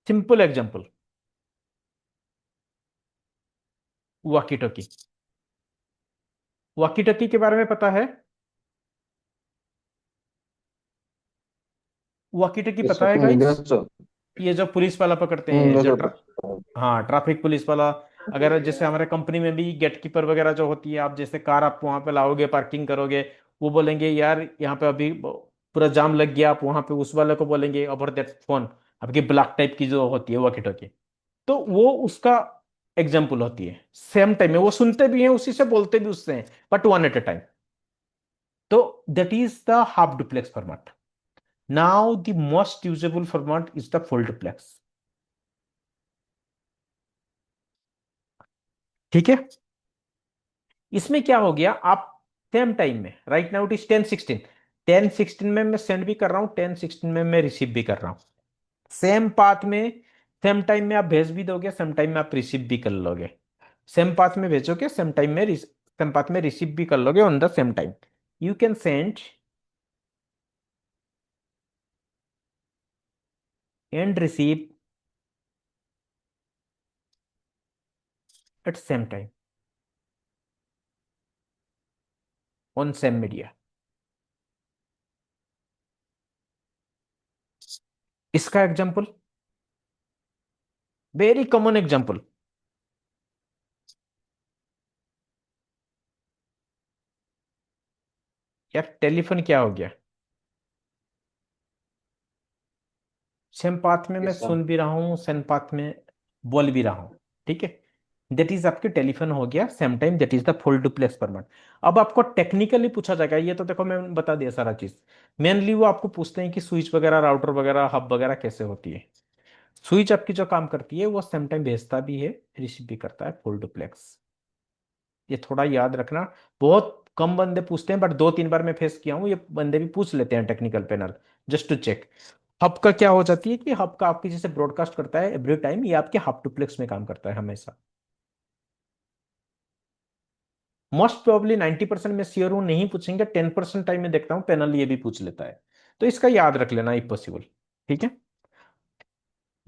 [SPEAKER 1] simple example. Walkie talkie, walkie talkie के बारे में पता है, वॉकी टॉकी
[SPEAKER 2] यस
[SPEAKER 1] पता है गाइस,
[SPEAKER 2] सर।
[SPEAKER 1] ये जो पुलिस वाला पकड़ते हैं
[SPEAKER 2] यस
[SPEAKER 1] जो
[SPEAKER 2] सर।
[SPEAKER 1] हाँ ट्रैफिक पुलिस वाला। अगर जैसे हमारे कंपनी में भी गेट कीपर वगैरह जो होती है, आप जैसे कार आप वहां पे लाओगे पार्किंग करोगे, वो बोलेंगे यार यहाँ पे अभी पूरा जाम लग गया, आप वहां पे उस वाले को बोलेंगे ओवर दैट फोन, आपकी ब्लैक टाइप की जो होती है वॉकी टॉकी, तो वो उसका एग्जाम्पल होती है। सेम टाइम में वो सुनते भी हैं उसी से, बोलते भी उससे हैं, but one at a time. तो that is the half duplex format. Now the most usable format is the full duplex. ठीक है, इसमें क्या हो गया, आप सेम टाइम में, राइट नाउ इट इज 10:16, 10:16 में मैं सेंड भी कर रहा हूँ, 10:16 में मैं रिसीव भी कर रहा हूँ। सेम पाथ में, सेम टाइम में आप भेज भी दोगे, सेम टाइम में आप रिसीव भी कर लोगे। सेम पाथ में भेजोगे, सेम पाथ में रिसीव भी कर लोगे on the same time. You can send and receive at same time on same media. इसका एग्जाम्पल, वेरी कॉमन एग्जाम्पल, यार टेलीफोन क्या हो गया, सेम पाथ में मैं
[SPEAKER 2] यस सर।
[SPEAKER 1] सुन भी रहा हूँ, सेम पाथ में बोल भी रहा हूँ, ठीक है। दैट इज आपके टेलीफोन हो गया same time, that is the full duplex format. अब आपको टेक्निकली पूछा जाएगा, ये तो देखो मैं बता दिया सारा चीज। मेनली वो आपको पूछते हैं कि स्विच वगैरह, राउटर वगैरह, हब वगैरह कैसे होती है। स्विच आपकी जो काम करती है वो सेम टाइम भेजता भी है, रिसीव भी करता है, फुल डुप्लेक्स। ये थोड़ा याद रखना। बहुत कम बंदे पूछते हैं, बट 2-3 बार मैं फेस किया हूँ, ये बंदे भी पूछ लेते हैं technical panel, just to check. Hub का क्या हो जाती है कि हब का आपकी जैसे ब्रॉडकास्ट करता है एवरी टाइम, ये आपके हब डुप्लेक्स में काम करता है हमेशा। मोस्ट प्रोबेबली 90% में श्योर हूं नहीं पूछेंगे, 10% टाइम में देखता हूं पैनल ये भी पूछ लेता है। तो इसका याद रख लेना इफ पॉसिबल, ठीक है।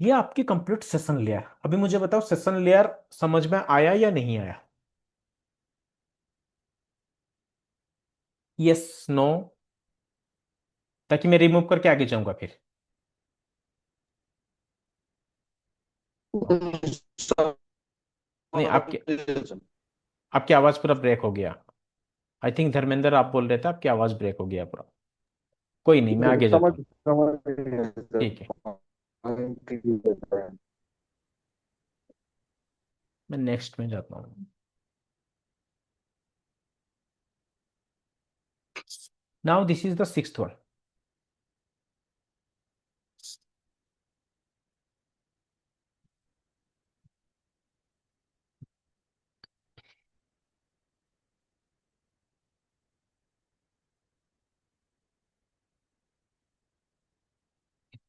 [SPEAKER 1] ये आपकी कंप्लीट सेशन लेयर। अभी मुझे बताओ सेशन लेयर समझ में आया या नहीं आया? यस, नो, ताकि मैं रिमूव करके आगे जाऊंगा फिर।
[SPEAKER 2] सर,
[SPEAKER 1] नहीं, आपके आपकी आवाज पूरा ब्रेक हो गया। आई थिंक धर्मेंद्र आप बोल रहे थे, आपकी आवाज ब्रेक हो गया पूरा। कोई नहीं, मैं आगे
[SPEAKER 2] समझ
[SPEAKER 1] जाता हूँ।
[SPEAKER 2] समझ गए सर।
[SPEAKER 1] ठीक है, मैं नेक्स्ट में जाता हूँ। Now this is the sixth one.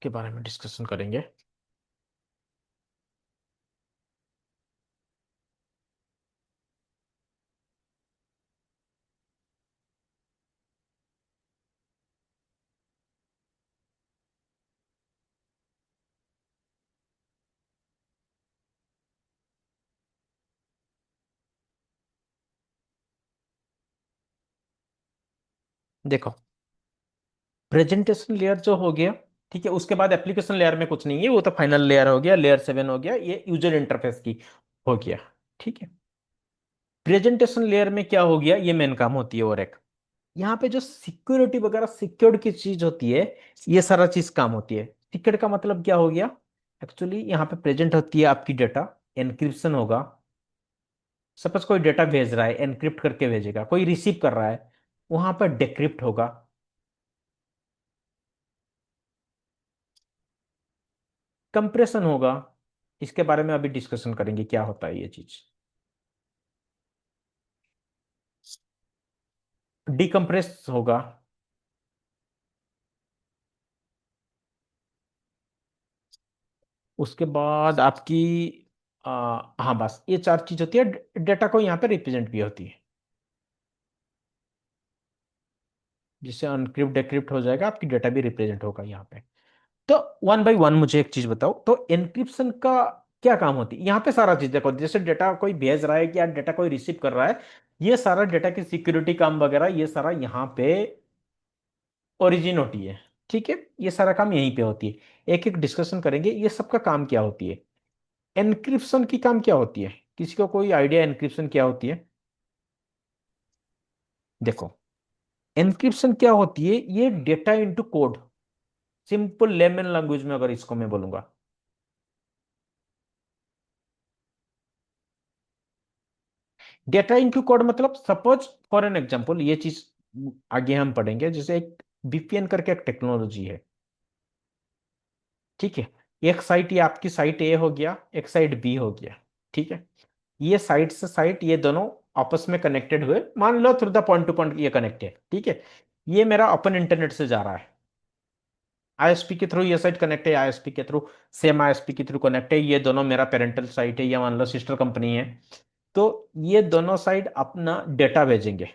[SPEAKER 1] के बारे में डिस्कशन करेंगे। देखो, प्रेजेंटेशन लेयर जो हो गया, ठीक है, उसके बाद एप्लीकेशन लेयर में कुछ नहीं है, वो तो फाइनल लेयर हो गया, लेयर 7 हो गया, ये यूजर इंटरफेस की हो गया, ठीक है। प्रेजेंटेशन लेयर में क्या हो गया, ये मेन काम होती है, और एक यहाँ पे जो सिक्योरिटी वगैरह, सिक्योर्ड की चीज होती है, ये सारा चीज काम होती है। सिक्योर्ड का मतलब क्या हो गया, एक्चुअली यहाँ पे प्रेजेंट होती है आपकी डेटा, एनक्रिप्शन होगा। सपोज कोई डेटा भेज रहा है, एनक्रिप्ट करके भेजेगा, कोई रिसीव कर रहा है, वहां पर डिक्रिप्ट होगा। कंप्रेशन होगा, इसके बारे में अभी डिस्कशन करेंगे क्या होता है ये चीज। डिकम्प्रेस होगा। उसके बाद आपकी हाँ बस ये 4 चीज होती है। डेटा को यहाँ पे रिप्रेजेंट भी होती है, जिससे अनक्रिप्ट डिक्रिप्ट हो जाएगा, आपकी डेटा भी रिप्रेजेंट होगा यहाँ पे। तो वन बाय वन मुझे एक चीज बताओ, तो एनक्रिप्शन का क्या काम होती है यहाँ पे? सारा चीज देखो, जैसे डेटा कोई भेज रहा है या डेटा कोई रिसीव कर रहा है, ये सारा डेटा की सिक्योरिटी काम वगैरह, ये सारा यहाँ पे ओरिजिन होती है, ठीक है। ये सारा काम यहीं पे होती है। एक एक डिस्कशन करेंगे ये सबका काम क्या होती है। एनक्रिप्शन की काम क्या होती है? किसी को कोई आइडिया एनक्रिप्शन क्या होती है? देखो, एनक्रिप्शन क्या होती है, ये data into code, simple lemon language में अगर इसको मैं बोलूंगा। डेटा इनटू कोड मतलब, सपोज फॉर एन एग्जांपल, ये चीज आगे हम पढ़ेंगे, जैसे एक वीपीएन करके एक टेक्नोलॉजी है, ठीक है। एक साइट, ये आपकी साइट ए हो गया, एक साइट बी हो गया, ठीक है। ये साइट से साइट, ये दोनों आपस में कनेक्टेड हुए, मान लो through the point to point ये कनेक्ट है, ठीक है। ये मेरा ओपन इंटरनेट से जा रहा है, आईएसपी के थ्रू ये साइट कनेक्ट है, आईएसपी के थ्रू, सेम आईएसपी के थ्रू कनेक्ट है। ये दोनों मेरा पेरेंटल साइट है, या मान लो सिस्टर कंपनी है। तो ये दोनों साइट अपना डेटा भेजेंगे,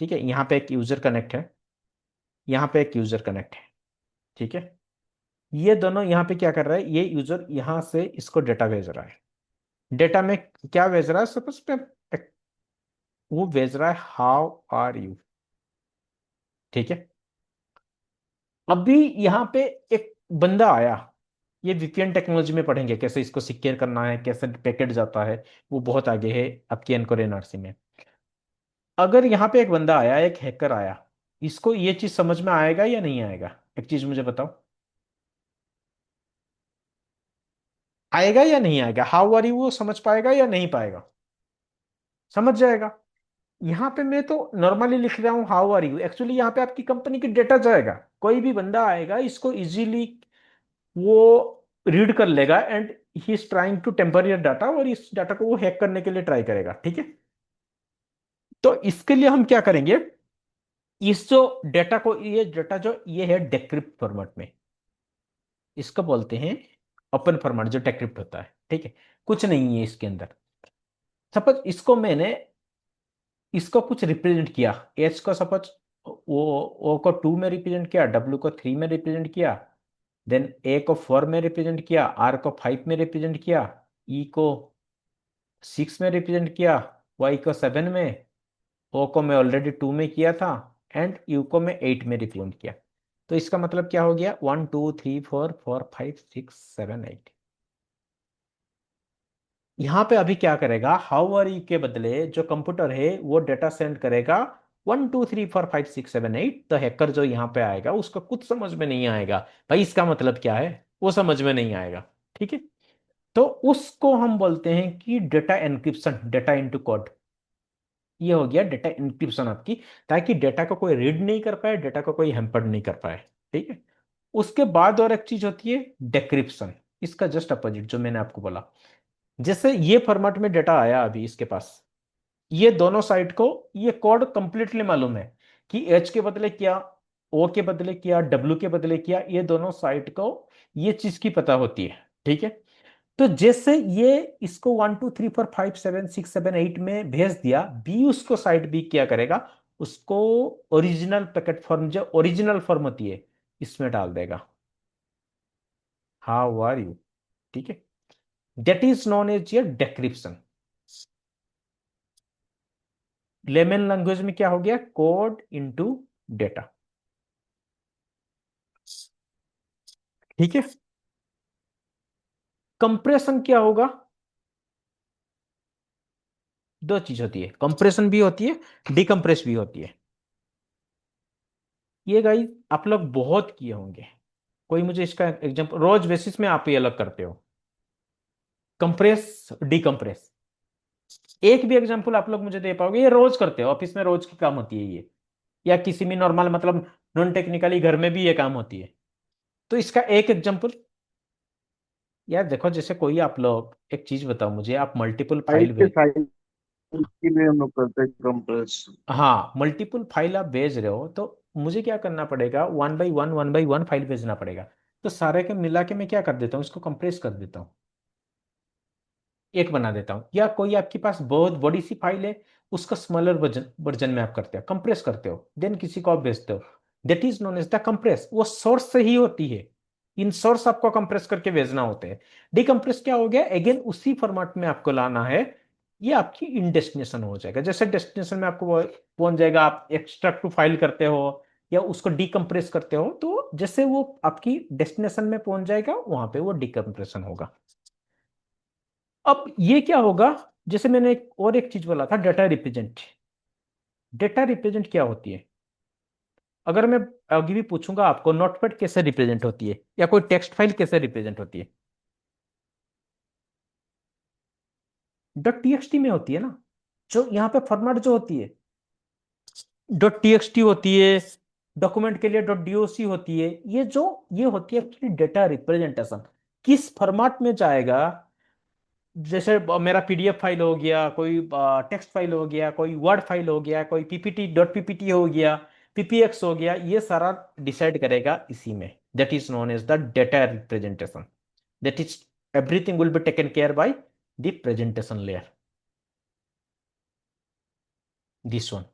[SPEAKER 1] ठीक है। यहाँ पे एक यूजर कनेक्ट है, यहाँ पे एक यूजर कनेक्ट है, ठीक है। ये दोनों यहाँ पे क्या कर रहा है, ये यूजर यहाँ से इसको डेटा भेज रहा है। डेटा में क्या भेज रहा है, सपोज पे वो भेज रहा है हाउ आर यू, ठीक है। अभी यहाँ पे एक बंदा आया, ये वीपीएन टेक्नोलॉजी में पढ़ेंगे कैसे इसको सिक्योर करना है, कैसे पैकेट जाता है, वो बहुत आगे है आपकी एनकोर एनआरसी में। अगर यहाँ पे एक बंदा आया, एक हैकर आया, इसको ये चीज समझ में आएगा या नहीं आएगा, एक चीज मुझे बताओ, आएगा या नहीं आएगा? हाउ आर यू वो समझ पाएगा या नहीं पाएगा? समझ जाएगा। यहाँ पे मैं तो नॉर्मली लिख रहा हूँ हाउ आर यू, एक्चुअली यहाँ पे आपकी कंपनी की डेटा जाएगा। कोई भी बंदा आएगा, इसको इजीली वो रीड कर लेगा, and he is trying to tamper your data, और इस डाटा को वो हैक करने के लिए ट्राई करेगा, ठीक है। तो इसके लिए हम क्या करेंगे, इस जो डेटा को, ये डेटा जो ये है डेक्रिप्ट फॉर्मेट में, इसको बोलते हैं ओपन फॉर्मेट जो डेक्रिप्ट होता है, ठीक है। कुछ नहीं है इसके अंदर। सपोज इसको मैंने, इसको कुछ रिप्रेजेंट किया, एच को सपोज वो ओ को 2 में रिप्रेजेंट किया, डब्ल्यू को 3 में रिप्रेजेंट किया, देन ए को 4 में रिप्रेजेंट किया, आर को 5 में रिप्रेजेंट किया, ई को 6 में रिप्रेजेंट किया, वाई को 7 में, ओ को मैं ऑलरेडी 2 में किया था, एंड यू को मैं 8 में रिप्रेजेंट किया। तो इसका मतलब क्या हो गया, 1 2 3 4 4 5 6 7 8। यहां पे अभी क्या करेगा, हाउ आर यू के बदले जो कंप्यूटर है वो डेटा सेंड करेगा 1 2 3 4 5 6 7 8। तो हैकर जो यहाँ पे आएगा उसको कुछ समझ में नहीं आएगा, भाई इसका मतलब क्या है, वो समझ में नहीं आएगा, ठीक है। तो उसको हम बोलते हैं कि data encryption, data into code. ये हो गया डेटा इंक्रिप्शन आपकी, ताकि डेटा को कोई रीड नहीं कर पाए, डेटा को कोई हैम्पर नहीं कर पाए, ठीक है। उसके बाद और एक चीज होती है डेक्रिप्शन, इसका जस्ट अपोजिट जो मैंने आपको बोला। जैसे ये फॉर्मेट में डेटा आया अभी इसके पास, ये दोनों साइड को ये कोड कंप्लीटली मालूम है कि एच के बदले क्या, ओ के बदले क्या, डब्ल्यू के बदले क्या, ये दोनों साइड को ये चीज की पता होती है, ठीक है। तो जैसे ये इसको 1 2 3 4 5 7 6 7 8 में भेज दिया, बी उसको साइड बी क्या करेगा, उसको ओरिजिनल पैकेट फॉर्म, जो ओरिजिनल फॉर्म होती है, इसमें डाल देगा, हाउ आर यू, ठीक है। That is known as your decryption. Layman language में क्या हो गया, कोड इनटू डेटा, ठीक है। कंप्रेशन क्या होगा, दो चीज होती है, कंप्रेशन भी होती है, डिकम्प्रेस भी होती है। ये गाइस आप लोग बहुत किए होंगे, कोई मुझे इसका एग्जांपल, रोज बेसिस में आप ये अलग करते हो, कंप्रेस डिकम्प्रेस। एक भी एग्जांपल आप लोग मुझे दे पाओगे, ये रोज करते हो, ऑफिस में रोज की काम होती है ये, या किसी भी नॉर्मल मतलब नॉन टेक्निकली घर में भी ये काम होती है। तो इसका एक एग्जांपल, यार देखो, जैसे कोई आप लोग एक चीज बताओ मुझे, आप मल्टीपल
[SPEAKER 2] फाइल
[SPEAKER 1] फाइल
[SPEAKER 2] के
[SPEAKER 1] भेज,
[SPEAKER 2] साइज के लिए हम लोग करते हैं कंप्रेस।
[SPEAKER 1] हाँ मल्टीपल फाइल आप भेज रहे हो, तो मुझे क्या करना पड़ेगा, 1 बाई 1 फाइल भेजना पड़ेगा। तो सारे के मिला के मैं क्या कर देता हूँ, इसको कंप्रेस कर देता हूँ, एक बना देता हूँ। या कोई आपके पास बहुत बड़ी सी फाइल है, उसका स्मॉलर वर्जन वर्जन में आप करते हो, कंप्रेस करते हो, देन किसी को आप भेजते हो, that is known as the compress. वो सोर्स से ही होती है, इन सोर्स आपको कंप्रेस करके भेजना होते हैं। डिकम्प्रेस क्या हो गया, अगेन उसी फॉर्मेट में आपको लाना है, ये आपकी इन डेस्टिनेशन हो जाएगा। जैसे डेस्टिनेशन में आपको पहुंच जाएगा, आप एक्सट्रैक्ट टू फाइल करते हो या उसको डिकम्प्रेस करते हो, तो जैसे वो आपकी डेस्टिनेशन में पहुंच जाएगा, वहां पे वो डिकम्प्रेशन होगा। अब ये क्या होगा, जैसे मैंने और एक चीज बोला था, डेटा रिप्रेजेंट। डेटा रिप्रेजेंट क्या होती है, अगर मैं आगे भी पूछूंगा आपको, नोटपैड कैसे रिप्रेजेंट होती है, या कोई टेक्स्ट फाइल कैसे रिप्रेजेंट होती है, डॉट टीएक्सटी में होती है ना। जो यहाँ पे फॉर्मेट जो होती है, डॉट टीएक्सटी होती है, डॉक्यूमेंट के लिए डॉट डीओसी होती है, ये जो ये होती है एक्चुअली डेटा रिप्रेजेंटेशन, किस फॉर्मेट में जाएगा, जैसे मेरा पीडीएफ फाइल हो गया, कोई टेक्स्ट फाइल हो गया, कोई वर्ड फाइल हो गया, कोई पीपीटी डॉट पीपीटी हो गया, पीपीएक्स हो गया, ये सारा डिसाइड करेगा इसी में। That is known as the data representation. That is everything will be taken care by the presentation layer, this one.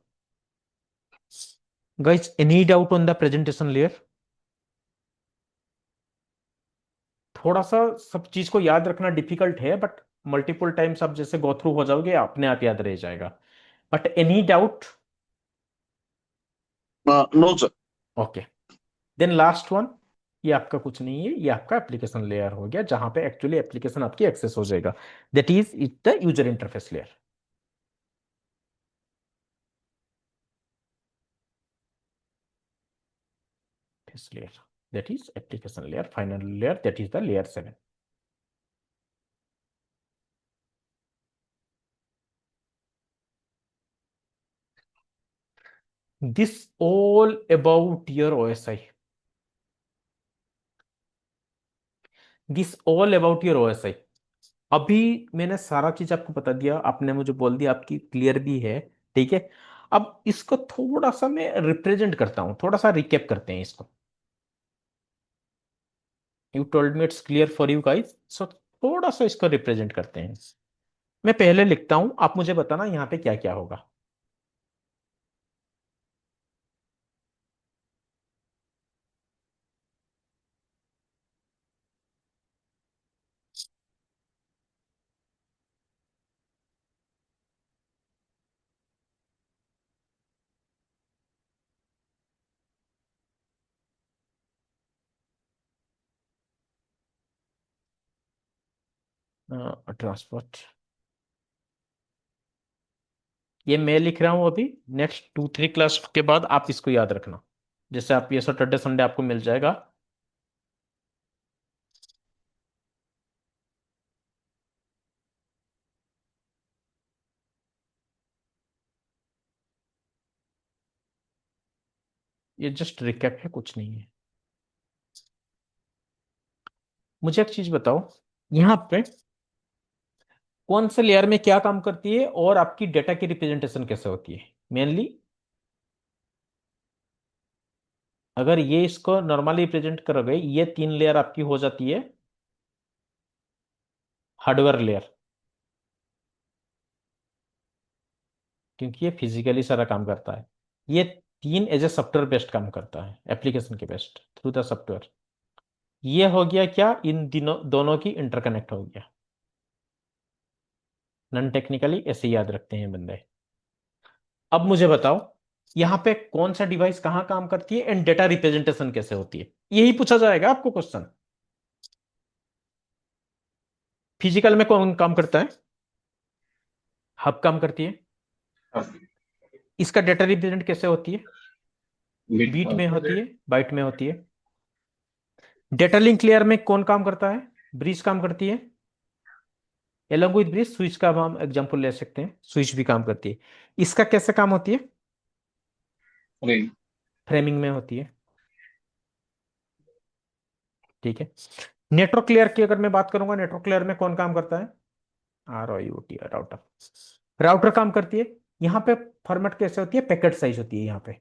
[SPEAKER 1] Guys, any doubt on the presentation layer? थोड़ा सा सब चीज को याद रखना डिफिकल्ट है, बट मल्टीपल टाइम्स आप जैसे गो थ्रू हो जाओगे अपने आप याद रह जाएगा। But any doubt?
[SPEAKER 2] No sir.
[SPEAKER 1] Okay, then last one. ये आपका कुछ नहीं है, ये आपका एप्लीकेशन लेयर हो गया, जहां पे एक्चुअली एप्लीकेशन आपकी एक्सेस हो जाएगा। That is it the user interface layer. Layer, that is application layer, final layer, that is the layer 7। This all about your OSI, this all about your OSI. अभी मैंने सारा चीज आपको बता दिया, आपने मुझे बोल दिया, आपकी क्लियर भी है। ठीक है, अब इसको थोड़ा सा मैं रिप्रेजेंट करता हूं, थोड़ा सा रिकेप करते हैं इसको। You told me it's clear for you guys, so थोड़ा सा इसको रिप्रेजेंट करते हैं। मैं पहले लिखता हूं, आप मुझे बताना यहाँ पे क्या क्या होगा। ट्रांसपोर्ट, ये मैं लिख रहा हूं अभी। नेक्स्ट 2-3 क्लास के बाद आप इसको याद रखना, जैसे आप ये सैटरडे संडे आपको मिल जाएगा। ये जस्ट रिकैप है, कुछ नहीं है। मुझे एक चीज बताओ, यहाँ पे कौन से लेयर में क्या काम करती है और आपकी डेटा की रिप्रेजेंटेशन कैसे होती है मेनली? अगर ये इसको नॉर्मली रिप्रेजेंट करोगे, ये 3 लेयर आपकी हो जाती है हार्डवेयर लेयर, क्योंकि ये फिजिकली सारा काम करता है। ये 3 एज ए सॉफ्टवेयर बेस्ड काम करता है, एप्लीकेशन के बेस्ड थ्रू द सॉफ्टवेयर। ये हो गया क्या, इन दिनों दोनों की इंटरकनेक्ट हो गया। नॉन टेक्निकली ऐसे याद रखते हैं बंदे। अब मुझे बताओ, यहाँ पे कौन सा डिवाइस कहाँ काम करती है एंड डेटा रिप्रेजेंटेशन कैसे होती है, यही पूछा जाएगा आपको क्वेश्चन। फिजिकल में कौन काम करता है? हब काम करती है। इसका डेटा रिप्रेजेंट कैसे होती है? बीट में होती है, बाइट में होती है। डेटा लिंक लेयर में कौन काम करता है? ब्रिज काम करती है। एलोंग विद ब्रिज स्विच का हम एग्जांपल ले सकते हैं, स्विच भी काम करती है। इसका कैसे काम होती है? फ्रेमिंग में होती है। ठीक है, नेटवर्क लेयर की अगर मैं बात करूंगा, नेटवर्क लेयर में कौन काम करता है? R O U T, router. Router काम करती है। यहाँ पे फॉर्मेट कैसे होती है? पैकेट साइज होती है यहाँ पे।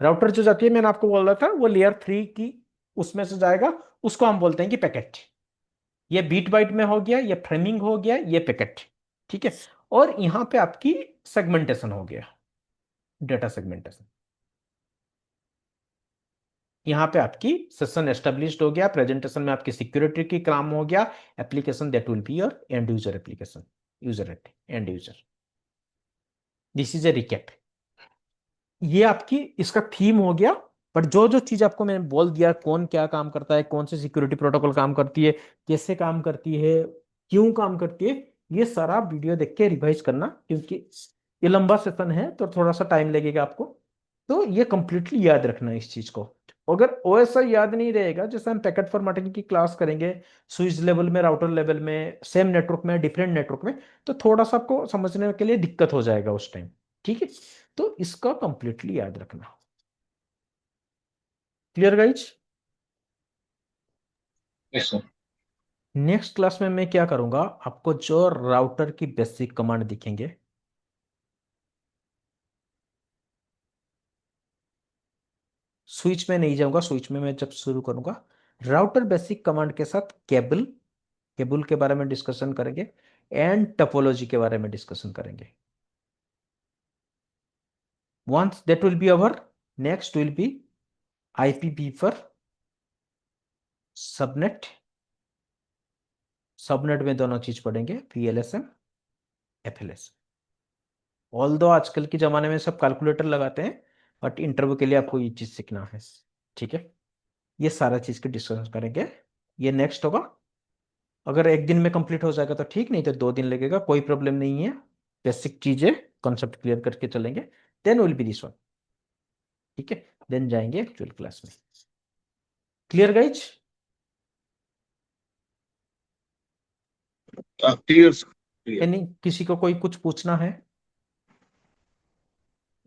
[SPEAKER 1] राउटर जो जाती है, मैंने आपको बोल रहा था, वो लेयर 3 की उसमें से जाएगा, उसको हम बोलते हैं कि पैकेट। ये बीट बाइट में हो गया, ये फ्रेमिंग हो गया, ये पैकेट। ठीक है, और यहाँ पे आपकी सेगमेंटेशन हो गया, डेटा सेगमेंटेशन। यहाँ पे आपकी सेशन एस्टेब्लिश्ड हो गया, प्रेजेंटेशन में आपकी सिक्योरिटी की काम हो गया, application that will be your and user application, user and user. This is a recap. ये आपकी इसका थीम हो गया। पर जो जो चीज आपको मैंने बोल दिया, कौन क्या काम करता है, कौन से सिक्योरिटी प्रोटोकॉल काम करती है, कैसे काम करती है, क्यों काम करती है, ये सारा वीडियो देख के रिवाइज करना, क्योंकि ये लंबा सेशन है तो थोड़ा सा टाइम लगेगा आपको। तो ये कंप्लीटली याद रखना इस चीज को। अगर ओएसआई याद नहीं रहेगा, जैसे हम पैकेट फॉर्मेटिंग की क्लास करेंगे, स्विच लेवल में, राउटर लेवल में, सेम नेटवर्क में, डिफरेंट नेटवर्क में, तो थोड़ा सा आपको समझने के लिए दिक्कत हो जाएगा उस टाइम। ठीक है, तो इसका कंप्लीटली याद रखना। Clear guys?
[SPEAKER 2] Yes sir.
[SPEAKER 1] Next class में मैं क्या करूंगा, आपको जो राउटर की बेसिक कमांड दिखेंगे, स्विच में नहीं जाऊंगा, स्विच में मैं जब शुरू करूंगा, राउटर बेसिक कमांड के साथ केबल, केबल के बारे में डिस्कशन करेंगे एंड टोपोलॉजी के बारे में डिस्कशन करेंगे. Once that will be over, next will be IPv4 subnet. Subnet में दोनों चीज पढ़ेंगे, VLSM, FLSM. ऑल दो आजकल के जमाने में सब कैलकुलेटर लगाते हैं, बट इंटरव्यू के लिए आपको ये चीज सीखना है. ठीक है, ये सारा चीज के डिस्कशन करेंगे. ये नेक्स्ट होगा. अगर एक दिन में कंप्लीट हो जाएगा तो ठीक, नहीं तो 2 दिन लगेगा, कोई प्रॉब्लम नहीं है. बेसिक चीजें, कॉन्सेप्ट क्लियर करके चलेंगे, then will be this one. ठीक है, देन जाएंगे एक्चुअल क्लास में. Clear guys?
[SPEAKER 2] Clear clear.
[SPEAKER 1] यानी किसी को कोई कुछ पूछना है?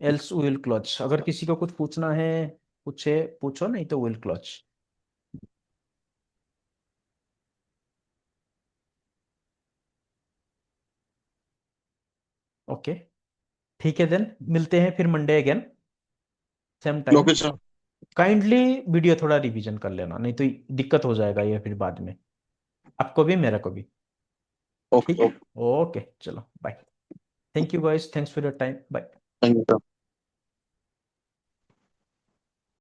[SPEAKER 1] Else will close. अगर किसी को कुछ पूछना है, पूछे, पूछो, नहीं तो विल क्लोज. ओके, ठीक है, देन मिलते हैं फिर Monday again, same time.
[SPEAKER 2] Okay sir.
[SPEAKER 1] Kindly video थोड़ा रिवीजन कर लेना, नहीं तो दिक्कत हो जाएगा ये फिर बाद में, आपको भी मेरे को भी. ठीक
[SPEAKER 2] ओके
[SPEAKER 1] है,
[SPEAKER 2] ओके।
[SPEAKER 1] ओके, चलो bye. Thank you guys, thanks for your time, bye.
[SPEAKER 2] Thank you sir.